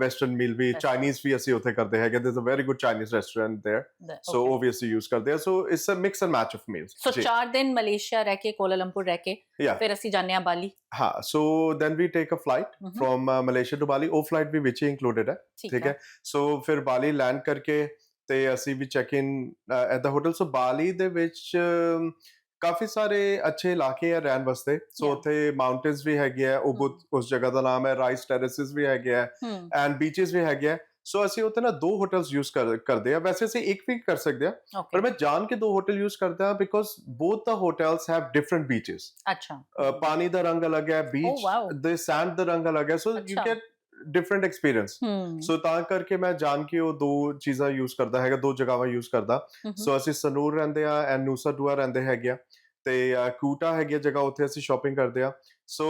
ਵੈਸਟਰਨ ਮੀਲ ਵੀ, ਵੈਸਟਰਨ, ਚਾਈਨੀਜ਼ ਵੀ ਅਸੀਂ ਉੱਥੇ ਕਰਦੇ ਹੈਗੇ। There is a very good Chinese restaurant there. So okay. ਉਹ ਵੀ ਅਸੀਂ ਯੂਜ਼ ਕਰਦੇ ਆ। So it's a mix and match of meals so ਜੀ। 4 ਦਿਨ ਮਲੇਸ਼ੀਆ ਰਹਿ ਕੇ, ਕੋਲਾਲੰਪੁਰ ਰਹਿ ਕੇ, ਯਾ, ਫਿਰ ਅਸੀਂ ਜਾਂਦੇ ਹਾਂ ਬਾਲੀ। ਹਾਂ। So then we take a flight from Malaysia to Bali. ਉਹ ਫਲਾਈਟ ਵੀ ਵਿੱਚ ਹੀ ਇੰਕਲੂਡਡ ਹੈ। ਠੀਕ ਠੀਕ ਆ, ਹੈ। ਸੋ ਫਿਰ ਬਾਲੀ ਲੈਂਡ ਕਰਕੇ ਤੇ ਅਸੀਂ we check in at the hotel. So Bali ਦੇ ਵਿੱਚ ਕਾਫੀ ਸਾਰੇ ਅੱਛੇ ਇਲਾਕੇ ਆ ਰਹਿਣ ਵਾਸਤੇ। ਸੋ ਯਾ, ਉੱਥੇ ਮਾਊਂਟੇਨਸ ਵੀ ਹੈਗੇ ਆ, ਉਸ ਜਗ੍ਹਾ ਦਾ ਨਾਮ ਹੈ ਰਾਈਸ ਟੈਰੇਸਿਸ ਵੀ ਹੈਗੇ ਆ ਹੂੰ, ਐਂਡ ਬੀਚਸ ਵੀ ਹੈਗੇ ਆ। ਸੋ ਅਸੀਂ ਉੱਥੇ ਨਾ ਦੋ ਹੋਟਲਸ ਯੂਜ਼ ਕਰਦੇ ਆ, ਵੈਸੇ ਅਸੀਂ ਇੱਕ ਵੀ ਕਰ ਸਕਦੇ ਆ ਓਕੇ, ਪਰ ਮੈਂ ਜਾਣ ਕੇ ਦੋ ਹੋਟਲ ਯੂਜ਼ ਕਰਦਾ because both the hotels have different beaches. ਅੱਛਾ, ਪਾਣੀ ਦਾ ਰੰਗ ਅਲੱਗ ਹੈ, ਓਹ ਬੀਚ ਵਾਓ! ਦੇ ਸੈਂਡ ਦਾ ਰੰਗ ਅਲੱਗ ਹੈ। ਸੋ ਯੂ ਅੱਛਾ, ਗੈਟ ਡਿਫਰੈਂਟ ਐਕਸਪੀਰੀਅੰਸ। ਹੂੰ, ਸੋ ਤਾਂ ਕਰਕੇ ਮੈਂ ਜਾਣ ਕੇ ਉਹ ਦੋ ਚੀਜ਼ਾਂ ਯੂਜ਼ ਕਰਦਾ ਹੈਗਾ, ਦੋ ਜਗ੍ਹਾਵਾਂ ਯੂਜ਼ ਕਰਦਾ। ਹੂੰ, ਸੋ ਅਸੀਂ ਸਨੂਰ ਰਹਿੰਦੇ ਆ ਐਂਡ ਨੂਸਾ ਦੂਆ ਰਹਿੰਦੇ ਹੈਗੇ ਆ ਤੇ ਕੂਟਾ ਹੈਗੀ ਆ ਜਗ੍ਹਾ, ਉੱਥੇ ਅਸੀਂ ਸ਼ਾਪਿੰਗ ਕਰਦੇ ਆ। ਸੋ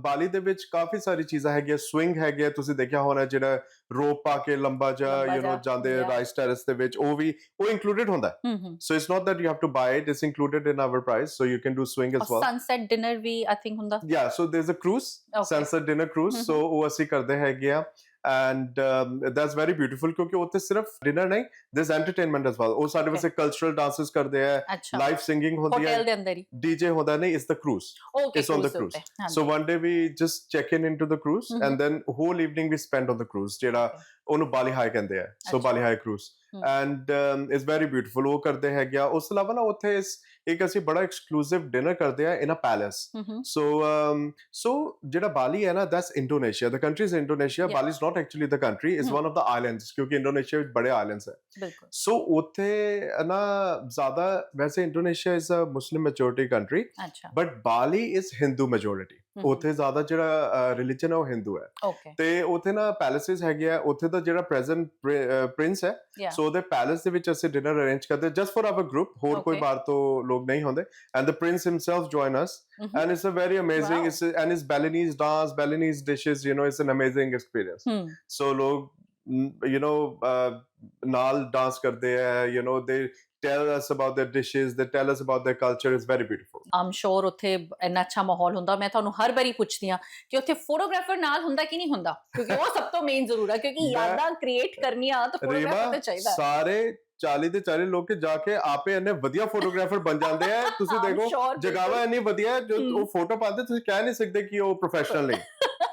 ਬਾਲੀ ਦੇ ਵਿੱਚ ਕਾਫੀ ਸਾਰੀ ਚੀਜ਼ਾਂ ਹੈਗੀਆਂ, ਸਵਿੰਗ ਹੈਗੇ ਆ, ਤੁਸੀਂ ਦੇਖਿਆ ਹੋਣਾ ਜਿਹੜਾ ਰੋਪ ਪਾ ਕੇ ਲੰਬਾ ਜਿਹਾ ਲੰਬਾ ਜਾ, ਜਾਂਦੇ ਯਾ, ਰਾਈਸ ਟੈਰੇਸ ਦੇ ਵਿੱਚ, ਉਹ ਇਨਕਲੂਡਡ ਹੁੰਦਾ ਹੈ। ਹੂੰ। So it's not that you have to buy it, it's included in our price, so you can do swing ਔਰ as well. ਸਨਸੈਟ ਡਿਨਰ ਵੀ ਆਈ ਥਿੰਕ ਹੁੰਦਾ? Yeah, so there's a cruise, okay, sunset dinner cruise, so ਉਹ ਅਸੀਂ ਕਰਦੇ ਹੈਗੇ ਆ and that's very beautiful ਕਿਉਂਕਿ ਉੱਥੇ ਸਿਰਫ ਡਿਨਰ ਨਹੀਂ, there's entertainment as well। ਉਹ ਸਾਡੇ ਓਕੇ, ਵਾਸਤੇ ਕਲਚਰਲ ਡਾਂਸਸ ਕਰਦੇ ਆ, ਅੱਛਾ, ਲਾਈਵ ਸਿੰਗਿੰਗ ਹੁੰਦੀ ਹੈ, ਹੋਟਲ ਦੇ ਅੰਦਰ ਹੀ? DJ ਹੁੰਦਾ ਨਹੀਂ, it's the cruise, okay, it's on the cruise ਦੇ cruise। ਉੱਤੇ, So ਹਾਂਜੀ, one day we just check in into the cruise and then whole evening we spend on the cruise ਜਿਹੜਾ ਓਕੇ, ਉਹਨੂੰ ਬਾਲੀ ਹਾਈ ਕਹਿੰਦੇ ਆ। ਸੋ ਅੱਛਾ, ਬਾਲੀ ਹਾਈ ਕਰੂਜ਼ ਹੂੰ, ਐਂਡ ਇਟਸ ਵੈਰੀ ਬਿਊਟੀਫੁਲ, ਉਹ ਕਰਦੇ ਹੈਗੇ ਆ। ਉਸ ਤੋਂ ਇਲਾਵਾ ਨਾ ਉੱਥੇ ਇੱਕ ਅਸੀਂ ਬੜਾ ਐਕਸਕਲੂਸਿਵ ਡਿਨਰ ਕਰਦੇ ਆ ਇਨ ਅ ਪੈਲੇਸ। ਹੂੰ, ਸੋ ਜਿਹੜਾ ਬਾਲੀ ਹੈ ਨਾ that's Indonesia, the country is Indonesia, ਯਾ, ਬਾਲੀ is not actually the country, is one of the islands ਕਿਉਂਕਿ ਇੰਡੋਨੇਸ਼ੀਆ ਵਿੱਚ ਬੜੇ ਆਈਲੈਂਡਸ ਹੈ। ਬਿਲਕੁਲ, ਸੋ ਉੱਥੇ ਨਾ ਜ਼ਿਆਦਾ, ਵੈਸੇ Indonesia is a Muslim majority country ਅੱਛਾ, but Bali is Hindu majority. ਉੱਥੇ ਜ਼ਿਆਦਾ ਜਿਹੜਾ ਰਿਲੀਜਨ ਹੈ ਉਹ ਹਿੰਦੂ ਹੈ ਓਕੇ, ਤੇ ਉੱਥੇ ਨਾ ਪੈਲੇਸਿਸ ਹੈਗੇ ਆ। ਉੱਥੇ ਦਾ ਜਿਹੜਾ ਪ੍ਰੈਜ਼ੈਂਟ ਪ੍ਰਿੰਸ ਹੈ, ਯਾ, ਸੋ ਉਹਦੇ ਪੈਲੇਸ ਦੇ ਵਿੱਚ ਅਸੀਂ ਡਿਨਰ ਅਰੇਂਜ ਕਰਦੇ ਜਸਟ ਫॉर ਆਵਰ ਗਰੁੱਪ, ਹੋਰ ਕੋਈ ਓਕੇ, ਬਾਹਰ ਤੋਂ ਲੋਕ ਨਹੀਂ ਹੁੰਦੇ and the prince himself join us and it's a very amazing, wow, it's and it's Balinese dance, Balinese dishes, it's an amazing experience। ਹੂੰ, ਸੋ ਲੋਕ ਨਾਲ ਡਾਂਸ ਕਰਦੇ ਆ, they tell us about their dishes, they tell us about their culture, it's very beautiful। ਆਮ ਸ਼ੋਰ ਉੱਥੇ ਇੰਨਾ ਅੱਛਾ ਮਾਹੌਲ ਹੁੰਦਾ। ਮੈਂ ਤੁਹਾਨੂੰ ਹਰ ਵਾਰੀ ਪੁੱਛਦੀ ਹਾਂ ਕਿ ਉੱਥੇ ਫੋਟੋਗ੍ਰਾਫਰ ਨਾਲ ਹੁੰਦਾ ਕਿ ਨਹੀਂ ਹੁੰਦਾ, ਕਿਉਂਕਿ ਉਹ ਸਭ ਤੋਂ ਮੇਨ ਜ਼ਰੂਰ ਹੈ, ਕਿਉਂਕਿ ਯਾਦਾਂ ਕ੍ਰੀਏਟ ਕਰਨੀਆਂ ਤਾਂ ਰੀਮਾ ਫੋਟੋਗ੍ਰਾਫਰ ਤਾਂ ਚਾਹੀਦਾ। ਸਾਰੇ 40 ਦੇ 40 ਲੋਕ ਜਾ ਕੇ ਆਪੇ ਇੰਨੇ ਵਧੀਆ ਫੋਟੋਗ੍ਰਾਫਰ ਬਣ ਜਾਂਦੇ ਆ। ਤੁਸੀਂ ਆਮ ਦੇਖੋ ਸ਼ੋਰ, ਜਗਾਵਾ ਇੰਨੀ ਵਧੀਆ ਜੋ ਉਹ ਫੋਟੋ ਪਾਉਂਦੇ, ਤੁਸੀਂ ਕਹਿ ਨਹੀਂ ਸਕਦੇ ਕਿ ਉਹ ਪ੍ਰੋਫੈਸ਼ਨਲ ਨਹੀਂ।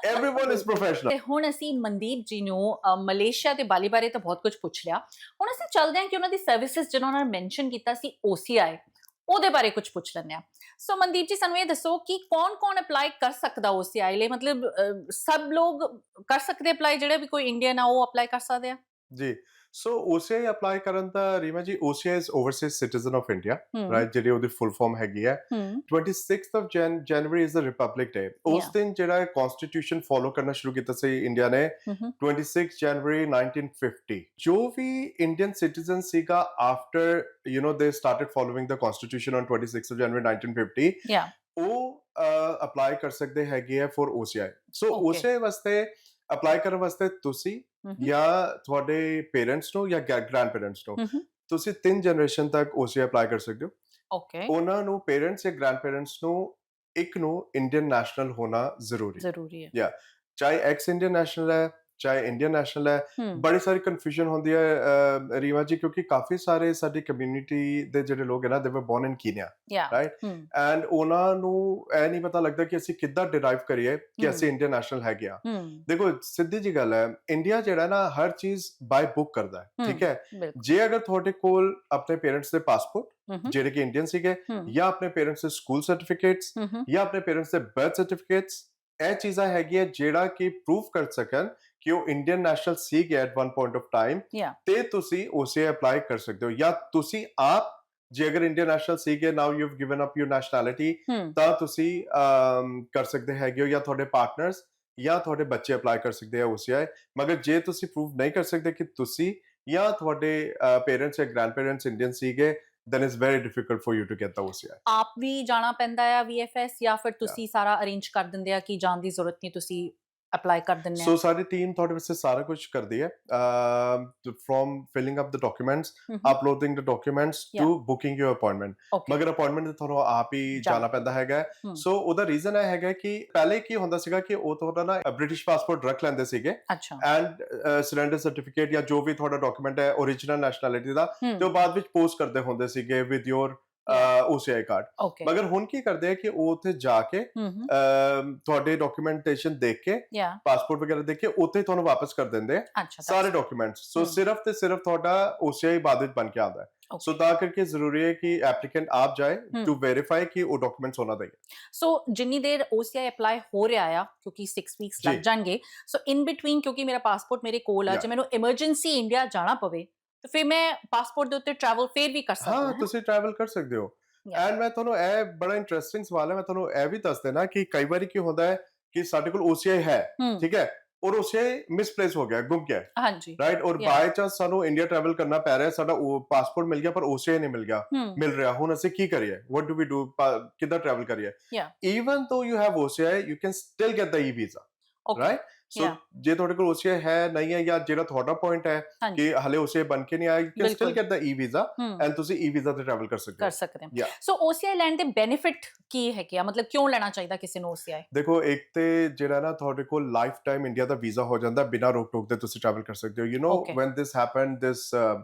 everyone is professional। ਤੇ ਹੁਣ ਅਸੀਂ ਮਨਦੀਪ ਜੀ ਨੂੰ ਮਲੇਸ਼ੀਆ ਤੇ ਬਾਲੀ ਬਾਰੇ ਤਾਂ ਬਹੁਤ ਕੁਝ ਪੁੱਛ ਲਿਆ। ਹੁਣ ਅਸੀਂ ਚੱਲਦੇ ਹਾਂ ਕਿ ਉਹਨਾਂ ਦੀ ਸਰਵਿਸਿਜ਼ ਜਿਹਨਾਂ ਉਹਨਾਂ ਨੇ ਮੈਂਸ਼ਨ ਕੀਤਾ ਸੀ OCI, ਉਹਦੇ ਬਾਰੇ ਕੁਝ ਪੁੱਛ ਲੈਂਦੇ ਹਾਂ। ਸੋ ਮਨਦੀਪ ਜੀ ਸਾਨੂੰ ਇਹ ਦੱਸੋ ਕਿ ਕੌਣ ਅਪਲਾਈ ਕਰ ਸਕਦਾ OCI ਲਈ? ਮਤਲਬ ਸਭ ਲੋਕ ਕਰ ਸਕਦੇ ਅਪਲਾਈ, ਜਿਹੜੇ ਵੀ ਕੋਈ ਇੰਡੀਅਨ ਆ ਉਹ ਅਪਲਾਈ ਕਰ ਸਕਦੇ ਆ? ਜੀ, ਸੋ OCI ਅਪਲਾਈ ਕਰਨ ਦਾ ਰੀਮਾ ਜੀ OCI is Overseas citizen of India ਹੂੰ ਰਾਈਟ, ਜਿਹੜੀ ਉਹਦੀ ਫੁੱਲ ਫਾਰਮ ਹੈਗੀ ਹੈ। ਹੂੰ 26th of January is the Republic Day। ਉਸ Yeah. ਦਿਨ ਜਿਹੜਾ ਕਨਸਟੀਟਿਊਸ਼ਨ ਫੋਲੋ ਕਰਨਾ ਸ਼ੁਰੂ ਕੀਤਾ ਸੀ ਇੰਡੀਆ ਨੇ ਹੂੰ 26 January 1950। ਜੋ ਵੀ ਇੰਡੀਅਨ ਸਿਟੀਜ਼ਨ ਸੀਗਾ ਆਫਟਰ ਦੇ started following the constitution on 26 January 1950, Yeah. ਉਹ ਅਪਲਾਈ ਕਰ ਸਕਦੇ ਹੈਗੇ ਆ for OCI। So Okay. OCI ਵਾਸਤੇ ਅਪਲਾਈ ਕਰਨ ਵਾਸਤੇ ਤੁਸੀਂ ਹੂੰ ਜਾਂ ਤੁਹਾਡੇ ਪੇਰੈਂਟਸ ਨੂੰ ਜਾਂ ਗ੍ਰੈਂਡ ਪੇਰੈਂਟਸ ਨੂੰ, ਹੂੰ ਤੁਸੀਂ 3 ਜਨਰੇਸ਼ਨ ਤੱਕ OCI ਅਪਲਾਈ ਕਰ ਸਕਦੇ ਹੋ। ਓਕੇ ਉਹਨਾਂ ਨੂੰ ਪੇਰੈਂਟਸ ਜਾਂ ਗ੍ਰੈਂਡ ਪੇਰੈਂਟਸ ਨੂੰ ਇੱਕ ਨੂੰ ਇੰਡੀਅਨ ਨੈਸ਼ਨਲ ਹੋਣਾ ਜ਼ਰੂਰੀ ਹੈ। ਜ਼ਰੂਰੀ ਹੈ ਜਾਂ ਚਾਹੇ ਐਕਸ ਇੰਡੀਅਨ ਨੈਸ਼ਨਲ ਹੈ ਚਾਹੇ ਇੰਡੀਅਨ ਨੈਸ਼ਨਲ ਹੈ। ਹੂੰ ਬੜੀ ਸਾਰੀ ਕਨਫਿਊਜ਼ਨ ਹੁੰਦੀ ਹੈ ਰੀਵਾ ਜੀ, ਕਿਉਂਕਿ ਕਾਫੀ ਸਾਰੇ ਸਾਡੀ ਕਮਿਊਨਿਟੀ ਦੇ ਜਿਹੜੇ ਲੋਕ ਹੈ ਨਾ, ਦੇ ਵਰ ਬੋਰਨ ਇਨ ਕੀਨੀਆ ਯਾ ਰਾਈਟ, ਹੂੰ ਐਂਡ ਉਹਨਾਂ ਨੂੰ ਇਹ ਨਹੀਂ ਪਤਾ ਲੱਗਦਾ ਕਿ ਅਸੀਂ ਕਿੱਦਾਂ ਡਿਰਾਈਵ ਕਰੀਏ ਕਿ ਅਸੀਂ ਇੰਡੀਅਨ ਨੈਸ਼ਨਲ ਹੈਗੇ ਆ। ਹੂੰ ਦੇਖੋ ਸਿੱਧੀ ਜੀ ਗੱਲ ਹੈ, ਇੰਡੀਆ ਜਿਹੜਾ ਨਾ ਹਰ ਚੀਜ਼ ਬਾਈ ਬੁੱਕ ਕਰਦਾ ਹੈ, ਠੀਕ ਹੈ। ਬਿਲਕੁਲ ਜੇ ਅਗਰ ਤੁਹਾਡੇ ਕੋਲ ਆਪਣੇ ਪੇਰੈਂਟਸ ਦੇ ਪਾਸਪੋਰਟ ਹੂੰ ਜਿਹੜੇ ਕਿ ਇੰਡੀਅਨ ਸੀਗੇ, ਹੂੰ ਜਾਂ ਆਪਣੇ ਪੇਰੈਂਟਸ ਦੇ ਸਕੂਲ ਸਰਟੀਫਿਕੇਟਸ, ਹੂੰ ਜਾਂ ਆਪਣੇ ਪੇਰੈਂਟਸ ਦੇ ਬਰਥ ਸਰਟੀਫਿਕੇਟਸ, ਇਹ ਚੀਜ਼ਾਂ ਹੈਗੀਆਂ ਜਿਹੜਾ ਕਿ ਪ੍ਰੂਫ ਕਰ ਸਕਣ ਕਿ ਉਹ ਇੰਡੀਅਨ ਨੈਸ਼ਨਲ ਸੀਗੇ at one point of time, ਯਾ ਤੇ ਤੁਸੀਂ OCI ਅਪਲਾਈ ਕਰ ਸਕਦੇ ਹੋ। ਜਾਂ ਤੁਸੀਂ ਆਪ ਜੇ ਅਗਰ ਇੰਡੀਅਨ ਨੈਸ਼ਨਲ ਸੀਗੇ, now you have given up your nationality, ਹੂੰ ਤਾਂ ਤੁਸੀਂ ਕਰ ਸਕਦੇ ਹੈਗੇ ਹੋ, ਜਾਂ ਤੁਹਾਡੇ ਪਾਰਟਨਰਸ ਜਾਂ ਤੁਹਾਡੇ ਬੱਚੇ ਅਪਲਾਈ ਕਰ ਸਕਦੇ ਆ OCI। ਮਗਰ ਜੇ ਤੁਸੀਂ ਪ੍ਰੂਫ ਨਹੀਂ ਕਰ ਸਕਦੇ ਕਿ ਤੁਸੀਂ ਜਾਂ ਤੁਹਾਡੇ ਪੇਰੈਂਟਸ ਜਾਂ ਗ੍ਰੈਂਡ ਪੇਰੈਂਟਸ ਇੰਡੀਅਨ ਸੀਗੇ, then it's very difficult for you to get the OCI। ਆਪ ਵੀ ਜਾਣਾ ਪੈਂਦਾ ਆ VFS ਜਾਂ ਫਿਰ ਤੁਸੀਂ ਸਾਰਾ ਅਰੇਂਜ ਕਰ ਦਿੰਦੇ ਆ ਕਿ ਜਾਣ ਦੀ ਜ਼ਰੂਰਤ ਨਹੀਂ, ਤੁਸੀਂ ਅਪਲਾਈ ਕਰ ਦਿੰਦੇ ਸੋ ਆ? ਸਾਡੀ ਟੀਮ ਤੁਹਾਡੇ ਵਾਸਤੇ ਸਾਰਾ ਕੁਝ ਕਰਦੀ ਹੈ, from filling up the documents, uploading the documents to booking your appointment. Okay ਮਗਰ ਅਪਾਇੰਟਮੈਂਟ ਤੇ ਤੁਹਾਨੂੰ ਆਪ ਹੀ ਜਾਣਾ ਪੈਂਦਾ ਹੈਗਾ। ਹੂੰ ਸੋ ਉਹਦਾ ਰੀਜ਼ਨ ਇਹ ਹੈਗਾ ਕਿ ਪਹਿਲੇ ਕੀ ਹੁੰਦਾ ਸੀਗਾ ਕਿ ਉਹ ਤੁਹਾਡਾ ਨਾ ਬ੍ਰਿਟਿਸ਼ ਪਾਸਪੋਰਟ ਰੱਖ ਲੈਂਦੇ ਸੀਗੇ, ਅੱਛਾ ਐਂਡ ਸਰੈਂਡਰ ਸਰਟੀਫਿਕੇਟ ਜਾਂ ਜੋ ਵੀ ਤੁਹਾਡਾ ਡਾਕੂਮੈਂਟ ਹੈ ਓਰੀਜਨਲ ਨੈਸ਼ਨੈਲਿਟੀ ਦਾ, ਹੂੰ ਤੇ ਉਹ ਬਾਅਦ ਵਿੱਚ ਪੋਸਟ ਕਰਦੇ ਹੁੰਦੇ ਸੀਗੇ with your OCI card. Okay ਮਗਰ ਹੁਣ ਕੀ ਕਰਦੇ ਆ ਕਿ ਉਹ ਉੱਥੇ ਜਾ ਕੇ ਹੂੰ ਤੁਹਾਡੇ ਡਾਕੂਮੈਂਟੇਸ਼ਨ ਦੇਖ ਕੇ, ਯਾ ਪਾਸਪੋਰਟ ਵਗੈਰਾ ਦੇਖ ਕੇ ਉੱਥੇ ਤੁਹਾਨੂੰ ਵਾਪਸ ਕਰ ਦਿੰਦੇ ਆ ਅੱਛਾ ਸਾਰੇ ਡਾਕੂਮੈਂਟਸ। ਸੋ ਹਮ। ਸਿਰਫ ਤੇ ਸਿਰਫ ਤੁਹਾਡਾ OCI ਬਾਅਦ ਵਿੱਚ ਬਣ ਕੇ ਆਉਂਦਾ ਹੈ। ਸੋ ਤਾਂ ਕਰਕੇ ਜ਼ਰੂਰੀ ਹੈ ਕਿ ਐਪਲੀਕੈਂਟ ਆਪ ਜਾਏ ਟੂ ਵੈਰੀਫਾਈ ਕਿ ਉਹ ਡਾਕੂਮੈਂਟਸ ਉਹਨਾਂ ਦਾ ਹੀ ਹੈ। ਸੋ ਜਿੰਨੀ ਦੇਰ OCI ਅਪਲਾਈ ਹੋ ਰਿਹਾ ਆ, ਕਿਉਂਕਿ 6 ਵੀਕਸ ਲੱਗ ਜੀ। ਜਾਣਗੇ, ਸੋ ਇਨ ਬਿਟਵੀਨ ਕਿਉਂਕਿ ਮੇਰਾ ਪਾਸਪੋਰਟ ਮੇਰੇ ਕੋਲ ਆ, Yeah. ਜੇ ਮੈਨੂੰ ਐਮਰਜੈਂਸੀ ਇੰਡੀਆ ਜਾਣਾ ਪਵੇ ਤਾਂ ਫਿਰ ਮੈਂ ਪਾਸਪੋਰਟ ਦੇ ਉੱਤੇ ਟਰੈਵਲ ਫੇਰ ਵੀ ਕਰ ਸਕਦਾ ਹਾਂ ਹਾਂ? ਤੁਸੀਂ ਟਰੈਵਲ ਕਰ ਸਕਦੇ ਹੋ। Yeah. ਐਂਡ ਮੈਂ ਤੁਹਾਨੂੰ ਇਹ ਬੜਾ ਇੰਟਰਸਟਿੰਗ ਸਵਾਲ ਹੈ, ਮੈਂ ਤੁਹਾਨੂੰ ਇਹ ਵੀ ਦੱਸ ਦੇਣਾ ਕਿ ਕਈ ਵਾਰੀ ਕੀ ਹੁੰਦਾ ਹੈ ਕਿ ਸਾਡੇ ਕੋਲ OCI ਹੈ, ਹੂੰ ਠੀਕ ਹੈ, ਔਰ OCI ਮਿਸਪਲੇਸ ਹੋ ਗਿਆ, ਗੁੰਮ ਗਿਆ, ਹਾਂਜੀ ਰਾਈਟ, ਔਰ Yeah. ਬਾਈ ਚਾਂਸ ਸਾਨੂੰ ਇੰਡੀਆ ਟਰੈਵਲ ਕਰਨਾ ਪੈ ਰਿਹਾ, ਸਾਡਾ ਉਹ ਪਾਸਪੋਰਟ ਮਿਲ ਗਿਆ ਪਰ OCI ਨਹੀਂ ਮਿਲ ਗਿਆ, ਹੂੰ ਮਿਲ ਰਿਹਾ। ਹੁਣ ਅਸੀਂ ਕੀ ਕਰੀਏ, ਵਾਟ ਡੂ ਵੀ ਡੂ, ਕਿੱਦਾਂ ਟਰੈਵਲ ਕਰੀਏ? Yeah. ਈਵਨ ਦੋ you have OCI, you can still get the E-visa, okay right. So Yeah. ਜੇ ਤੁਹਾਡੇ ਕੋਲ OCI ਹੈ ਨਹੀਂ ਹੈ, ਜਾਂ ਜਿਹੜਾ ਤੁਹਾਡਾ ਪੁਆਇੰਟ ਹੈ ਹਾਂਜੀ ਕਿ ਹਲੇ OCI ਬਣ ਕੇ ਨਹੀਂ ਆਇਆ, ਯੂ ਕੈਨ ਸਟਿਲ ਬਿਲਕੁਲ। ਗੈਟ ਦ E-visa, ਹੂੰ ਐਂਡ ਤੁਸੀਂ E-visa ਤੇ ਟਰੈਵਲ ਕਰ ਸਕਦੇ ਕਰ ਹੋ। ਸਕਦੇ ਹਾਂ। Yeah. ਸੋ OCI ਲੈਣ ਦੇ ਬੈਨੀਫਿਟ ਕੀ ਹੈਗੇ ਆ, ਮਤਲਬ ਕਿਉਂ ਲੈਣਾ ਚਾਹੀਦਾ ਕਿਸੇ ਨੂੰ OCI? ਦੇਖੋ ਇੱਕ ਤੇ ਜਿਹੜਾ ਨਾ ਤੁਹਾਡੇ ਕੋਲ ਲਾਈਫ ਟਾਈਮ ਇੰਡੀਆ ਦਾ ਵੀਜ਼ਾ ਹੋ ਜਾਂਦਾ, ਬਿਨਾਂ ਰੋਕ ਟੋਕ ਦੇ ਤੁਸੀਂ ਟਰੈਵਲ ਕਰ ਸਕਦੇ ਹੋ। You know Okay. When this happened, this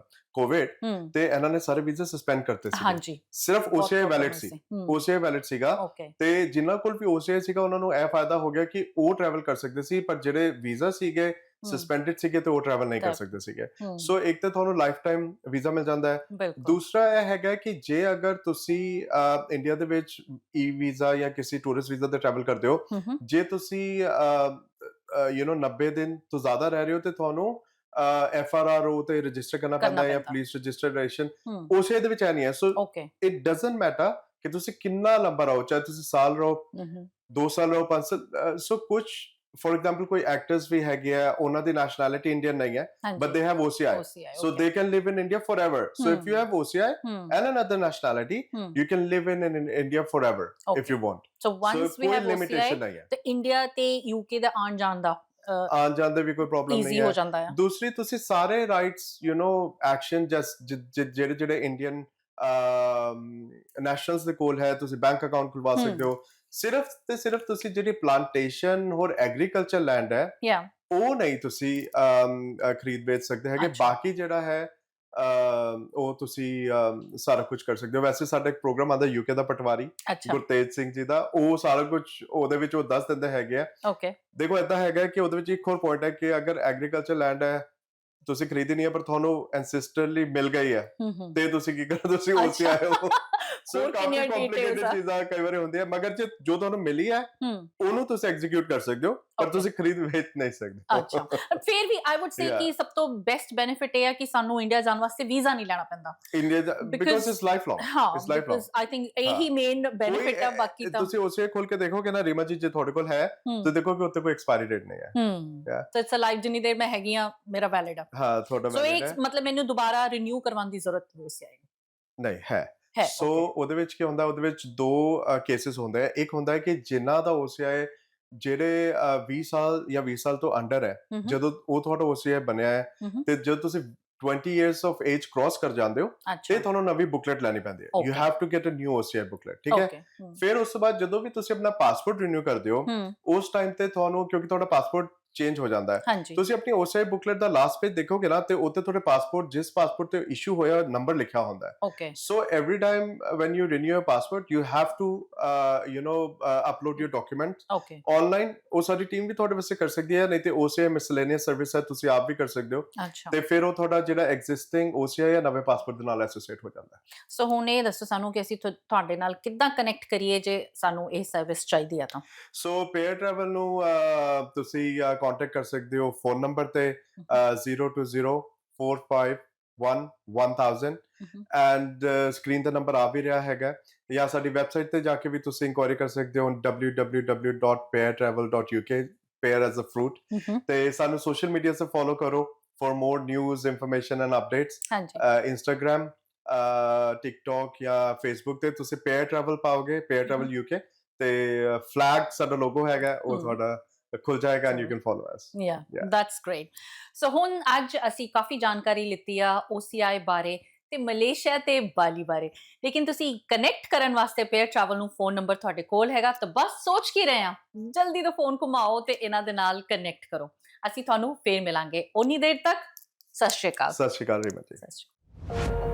Covid, ਹੂੰ ਤੇ ਇਹਨਾਂ ਨੇ ਸਾਰੇ ਵੀਜ਼ੇ ਸਸਪੈਂਡ ਕਰਤੇ ਸੀ। ਹਾਂਜੀ ਸਿਰਫ ਬਹੁਤ OCI problem ਵੈਲਿਡ ਸੀ, OCI ਵੈਲਿਡ ਸੀਗਾ, ਓਕੇ ਤੇ ਜਿਨ੍ਹਾਂ ਕੋਲ ਵੀ OCI ਸੀਗਾ ਉਹਨਾਂ ਨੂੰ ਇਹ ਫਾਇਦਾ ਹੋ ਗਿਆ ਕਿ ਉਹ ਟਰੈਵਲ ਕਰ ਸਕਦੇ ਸੀ, ਪਰ ਜਿਹੜੇ ਵੀਜ਼ਾ ਸੀਗੇ ਸਸਪੈਂਡਡ ਸੀਗੇ ਤੇ ਉਹ ਟਰੈਵਲ ਨਹੀਂ ਕਰ ਸਕਦੇ ਸੀਗੇ। ਸੋ ਇੱਕ ਤਾਂ ਤੁਹਾਨੂੰ ਲਾਈਫ ਟਾਈਮ ਵੀਜ਼ਾ ਮਿਲ ਜਾਂਦਾ ਹੈ। ਬਿਲਕੁਲ ਦੂਸਰਾ ਇਹ ਹੈਗਾ ਕਿ ਜੇ ਅਗਰ ਤੁਸੀਂ ਇੰਡੀਆ ਦੇ ਵਿੱਚ E-visa ਜਾਂ ਕਿਸੇ ਟੂਰਿਸਟ ਵੀਜ਼ਾ ਤੇ ਟਰੈਵਲ ਕਰਦੇ ਹੋ, ਜੇ ਤੁਸੀਂ 90 ਦਿਨ ਤੋਂ ਜ਼ਿਆਦਾ ਰਹਿ ਰਹੇ ਹੋ, ਤੇ ਤੁਹਾਨੂੰ FRRO ਤੇ ਰਜਿਸਟਰ ਕਰਨਾ ਪੈਂਦਾ ਹੈ, ਜਾਂ ਪੁਲਿਸ ਰਜਿਸਟ੍ਰੇਸ਼ਨ। OCI ਦੇ ਵਿੱਚ ਇਹ ਨਹੀਂ ਹੈ। So okay it doesn't matter ਕਿ ਤੁਸੀਂ ਕਿੰਨਾ ਲੰਬਾ ਰਹੋ, ਚਾਹੇ ਤੁਸੀਂ ਸਾਲ ਰਹੋ, 2 ਸਾਲ ਰਹੋ, 5 ਸਾਲ। ਸੋ ਕੁਝ ਫॉर ਐਗਜ਼ਾਮਪਲ ਕੋਈ ਐਕਟਰਸ ਵੀ ਹੈਗੇ ਆ, ਉਹਨਾਂ ਦੀ ਨੈਸ਼ਨੈਲਿਟੀ ਇੰਡੀਅਨ ਨਹੀਂ ਹੈ, but they have OCI, so they can live in India forever. So if you have OCI and another nationality, you can live in India forever if you want. So once we have limitation OCI ਨਹੀਂ ਹੈ, ਤੇ ਇੰਡੀਆ ਤੇ UK ਦਾ ਆਉਣ ਜਾਣ ਦਾ ਆਉਣ ਜਾਣ ਦੇ ਵੀ ਕੋਈ ਪ੍ਰੋਬਲਮ ਨਹੀਂ ਈਜ਼ੀ ਹੋ ਹੈ। ਜਾਂਦਾ ਹੈ। ਦੂਸਰੀ ਤੁਸੀਂ ਸਾਰੇ ਰਾਈਟਸ ਐਕਸ਼ਨ ਜਿਹੜੇ ਇੰਡੀਅਨ ਨੈਸ਼ਨਲਸ ਦੇ ਕੋਲ ਹੈ, ਤੁਸੀਂ ਬੈਂਕ ਅਕਾਊਂਟ ਖੁਲਵਾ ਸਕਦੇ ਹੋ। ਸਿਰਫ ਤੇ ਸਿਰਫ ਤੁਸੀਂ ਜਿਹੜੀ ਪਲਾਂਟੇਸ਼ਨ ਹੋਰ ਐਗਰੀਕਲਚਰ ਲੈਂਡ ਹੈ, ਉਹ ਨਹੀਂ ਤੁਸੀਂ ਖਰੀਦ ਵੇਚ ਸਕਦੇ ਹੈਗੇ। ਬਾਕੀ ਜਿਹੜਾ ਹੈ ਉਹ ਤੁਸੀਂ ਸਾਰਾ ਕੁਝ ਕਰ ਸਕਦੇ ਹੋ। ਵੈਸੇ ਸਾਡਾ ਇੱਕ ਪ੍ਰੋਗਰਾਮ ਆਉਂਦਾ UK ਦਾ ਪਟਵਾਰੀ, ਗੁਰਤੇਜ ਸਿੰਘ ਜੀ ਦਾ, ਉਹ ਸਾਰਾ ਕੁਝ ਉਹਦੇ ਵਿੱਚ ਉਹ ਦੱਸ ਦਿੰਦੇ ਹੈਗੇ ਆ। ਓਕੇ ਦੇਖੋ ਏਦਾਂ ਹੈਗਾ ਕਿ ਉਹਦੇ ਵਿੱਚ ਇੱਕ ਹੋਰ ਪੁਆਇੰਟ ਹੈ ਕਿ ਅਗਰ ਐਗਰੀਕਲਚਰ ਲੈਂਡ ਹੈ, ਤੁਸੀਂ ਖਰੀਦੀ ਨਹੀਂ ਹੈ, ਪਰ ਤੁਹਾਨੂੰ ਐਂਸੈਸਟਰਲੀ ਮਿਲ ਗਈ ਹੈ, ਤੇ ਤੁਸੀਂ ਕੀ ਕਰੋ, ਤੁਸੀਂ OCI ਸੋ ਹੋਰ ਕਾਫੀ ਕਿੰਨੀਆਂ ਕੰਪਲਿਕੇਟਡ ਡਿਟੇਲਸ ਆ ਚੀਜ਼ਾਂ ਕਈ ਵਾਰੀ ਹੁੰਦੀਆਂ ਮਗਰ ਜੋ ਤੁਹਾਨੂੰ ਮਿਲੀ ਹੈ ਹੂੰ ਉਹਨੂੰ ਤੁਸੀਂ ਐਗਜ਼ੀਕਿਊਟ ਕਰ ਸਕਦੇ ਹੋ ਪਰ Okay. ਤੁਸੀਂ ਖਰੀਦ ਵੇਚ ਨਹੀਂ ਸਕਦੇ ਅੱਛਾ ਫਿਰ ਵੀ ਆਈ ਊਡ ਸੇ Yeah. ਕਿ ਸਭ ਤੋਂ ਬੈਸਟ ਬੈਨੀਫਿਟ ਇਹ ਹੈ ਕਿ ਸਾਨੂੰ ਇੰਡੀਆ ਜਾਣ ਵਾਸਤੇ ਵੀਜ਼ਾ ਨਹੀਂ ਲੈਣਾ ਪੈਂਦਾ India because Because- it's lifelong ਹਾਂ it's lifelong because I think ਇਹੀ ਮੇਨ ਬੈਨੀਫਿਟ ਹੈ ਬਾਕੀ ਤਾਂ ਤੁਸੀਂ ਉਸੇ ਖੋਲ ਕੇ ਦੇਖੋਗੇ ਨਾ ਰੀਮਾ ਜੀ ਜੇ ਤੁਹਾਡੇ ਕੋਲ ਹੈ ਹੂੰ ਤਾਂ ਦੇਖੋ ਕਿ ਉੱਤੇ ਕੋਈ ਐਕਸਪਾਇਰੀ ਡੇਟ ਨਹੀਂ ਹੈ Yeah. So it's a life ਜਿੰਨੀ ਦੇਰ ਮੈਂ ਹੈਗੀ ਆ ਮੇਰਾ ਵੈਲਿਡ ਆ ਹਾਂ ਤੁਹਾਡਾ ਸੋ ਵੈਲਿਡ ਇਹ ਹੈ ਮਤਲਬ ਮੈਨੂੰ ਦੁਬਾਰਾ ਰੀਨਿਊ ਕਰਵਾਉਣ ਦੀ ਜ਼ਰੂਰਤ ਨਹੀਂ ਸੀ ਨਹੀਂ ਹੈ ਹੈ ਸੋ ਉਹਦੇ ਵਿੱਚ ਕੀ ਹੁੰਦਾ ਉਹਦੇ ਵਿੱਚ ਦੋ ਕੇਸਿਸ ਹੁੰਦੇ ਆ ਇੱਕ ਹੁੰਦਾ ਹੈ ਕਿ ਜਿਨ੍ਹਾਂ ਦਾ OCI ਜਿਹੜੇ 20 ਸਾਲ ਜਾਂ 20 ਸਾਲ ਤੋਂ ਅੰਡਰ ਹੈ ਜਦੋਂ ਉਹ ਤੁਹਾਡਾ OCI ਬਣਿਆ ਹੈ ਤੇ ਜਦੋਂ ਤੁਸੀਂ 20 ਇਅਰਸ ਆਫ ਏਜ ਕ੍ਰਾਸ ਕਰ ਜਾਂਦੇ ਹੋ ਅੱਛਾ ਤੇ ਤੁਹਾਨੂੰ ਨਵੀਂ ਬੁਕਲੇਟ ਲੈਣੀ ਪੈਂਦੀ ਹੈ you Okay. Have to get a new OCI booklet ਠੀਕ ਹੈ ਓਕੇ ਫਿਰ ਉਸ ਤੋਂ ਬਾਅਦ ਜਦੋਂ ਵੀ ਤੁਸੀਂ ਆਪਣਾ ਪਾਸਪੋਰਟ ਰੀਨਿਊ ਕਰਦੇ ਹੋ ਉਸ ਟਾਈਮ ਤੇ ਤੁਹਾਨੂੰ ਕਿਉਂਕਿ ਤੁਹਾਡਾ ਪਾਸਪੋਰਟ ਚੇਂਜ ਹੋ ਜਾਂਦਾ ਹੈ ਹਾਂਜੀ ਤੁਸੀਂ ਆਪਣੀ OCI ਬੁਕਲੇਟ ਦਾ ਲਾਸਟ ਪੇਜ ਦੇਖੋਗੇ ਨਾ ਤੇ ਉੱਤੇ ਤੁਹਾਡੇ ਪਾਸਪੋਰਟ ਜਿਸ ਪਾਸਪੋਰਟ ਤੇ ਇਸ਼ੂ ਹੋਇਆ ਨੰਬਰ ਲਿਖਿਆ ਹੁੰਦਾ ਹੈ okay so every time when you renew your passport you have to upload your document okay online ਉਹ ਸਾਡੀ ਟੀਮ ਵੀ ਤੁਹਾਡੇ ਵਾਸਤੇ ਕਰ ਸਕਦੀ ਹੈ ਨਹੀਂ ਤੇ OCI ਮਿਸਲੇਨੀਅਸ ਸਰਵਿਸ ਹੈ ਤੁਸੀਂ ਆਪ ਵੀ ਕਰ ਸਕਦੇ ਹੋ ਅੱਛਾ ਤੇ ਫਿਰ ਉਹ ਤੁਹਾਡਾ ਜਿਹੜਾ ਐਗਜ਼ਿਸਟਿੰਗ OCI ਹੈ ਨਵੇਂ ਪਾਸਪੋਰਟ ਦੇ ਨਾਲ ਐਸੋਸੀਏਟ ਹੋ ਜਾਂਦਾ ਹੈ ਸੋ ਹੁਣ ਇਹ ਦੱਸੋ ਸਾਨੂੰ ਕਿ ਅਸੀਂ ਤੁਹਾਡੇ ਨਾਲ ਕਿੱਦਾਂ ਕਨੈਕਟ ਕਰੀਏ ਜੇ ਸਾਨੂੰ ਇਹ ਸਰਵਿਸ ਚਾਹੀਦੀ ਆ ਤਾਂ ਸੋ ਪੇਅਰ ਟਰੈਵਲ ਨੂੰ ਤੁਸੀਂ ਕੰਟੈਕਟ ਕਰ ਸਕਦੇ ਹੋ ਫੋਨ ਨੰਬਰ ਤੇ 02045111000 ਐਂਡ ਸਕਰੀਨ ਤੇ ਨੰਬਰ ਆ ਵੀ ਰਿਹਾ ਹੈਗਾ ਜਾਂ ਸਾਡੀ ਵੈਬਸਾਈਟ ਤੇ ਜਾ ਕੇ ਵੀ ਤੁਸੀਂ ਇਨਕੁਆਇਰੀ ਕਰ ਸਕਦੇ ਹੋ www.pairtravel.uk pair as a fruit ਤੇ ਸਾਨੂੰ ਸੋਸ਼ਲ ਮੀਡੀਆ ਤੇ ਫੋਲੋ ਕਰੋ for more news information and updates ਹਾਂਜੀ Instagram TikTok ਜਾਂ Facebook ਤੇ ਤੁਸੀਂ pair travel ਪਾਓਗੇ pair travel UK ਤੇ flag ਸਾਡਾ ਲੋਗੋ ਹੈਗਾ ਉਹ ਤੁਹਾਡਾ ਖੁੱਲ ਜਾਏਗਾ and you can follow us Yeah, Yeah. that's great. So ਹੁਣ ਅੱਜ ਅਸੀਂ ਕਾਫੀ ਜਾਣਕਾਰੀ ਲਿੱਤੀ ਆ OCI ਬਾਰੇ ਤੇ ਮਲੇਸ਼ੀਆ ਤੇ ਬਾਲੀ ਬਾਰੇ ਲੇਕਿਨ ਤੁਸੀਂ ਕਨੈਕਟ ਕਰਨ ਵਾਸਤੇ ਪੇਅਰ ਟਰੈਵਲ ਨੂੰ ਫੋਨ ਨੰਬਰ ਤੁਹਾਡੇ ਕੋਲ ਹੈਗਾ ਤਾਂ ਬਸ ਸੋਚ ਕੀ ਰਹੇ ਆ ਜਲਦੀ ਤੋਂ ਫੋਨ ਘੁਮਾਓ ਤੇ ਇਹਨਾਂ ਦੇ ਨਾਲ ਕਨੈਕਟ ਕਰੋ ਅਸੀਂ ਤੁਹਾਨੂੰ ਫੇਰ ਮਿਲਾਂਗੇ ਉਨੀ ਦੇਰ ਤੱਕ ਸਤਿ ਸ਼੍ਰੀ ਅਕਾਲ ਸਤਿ ਸ਼੍ਰੀ ਅਕਾਲ ਰੀਮਾ ਜੀ ਸਤਿ ਸ਼੍ਰੀ ਅਕਾਲ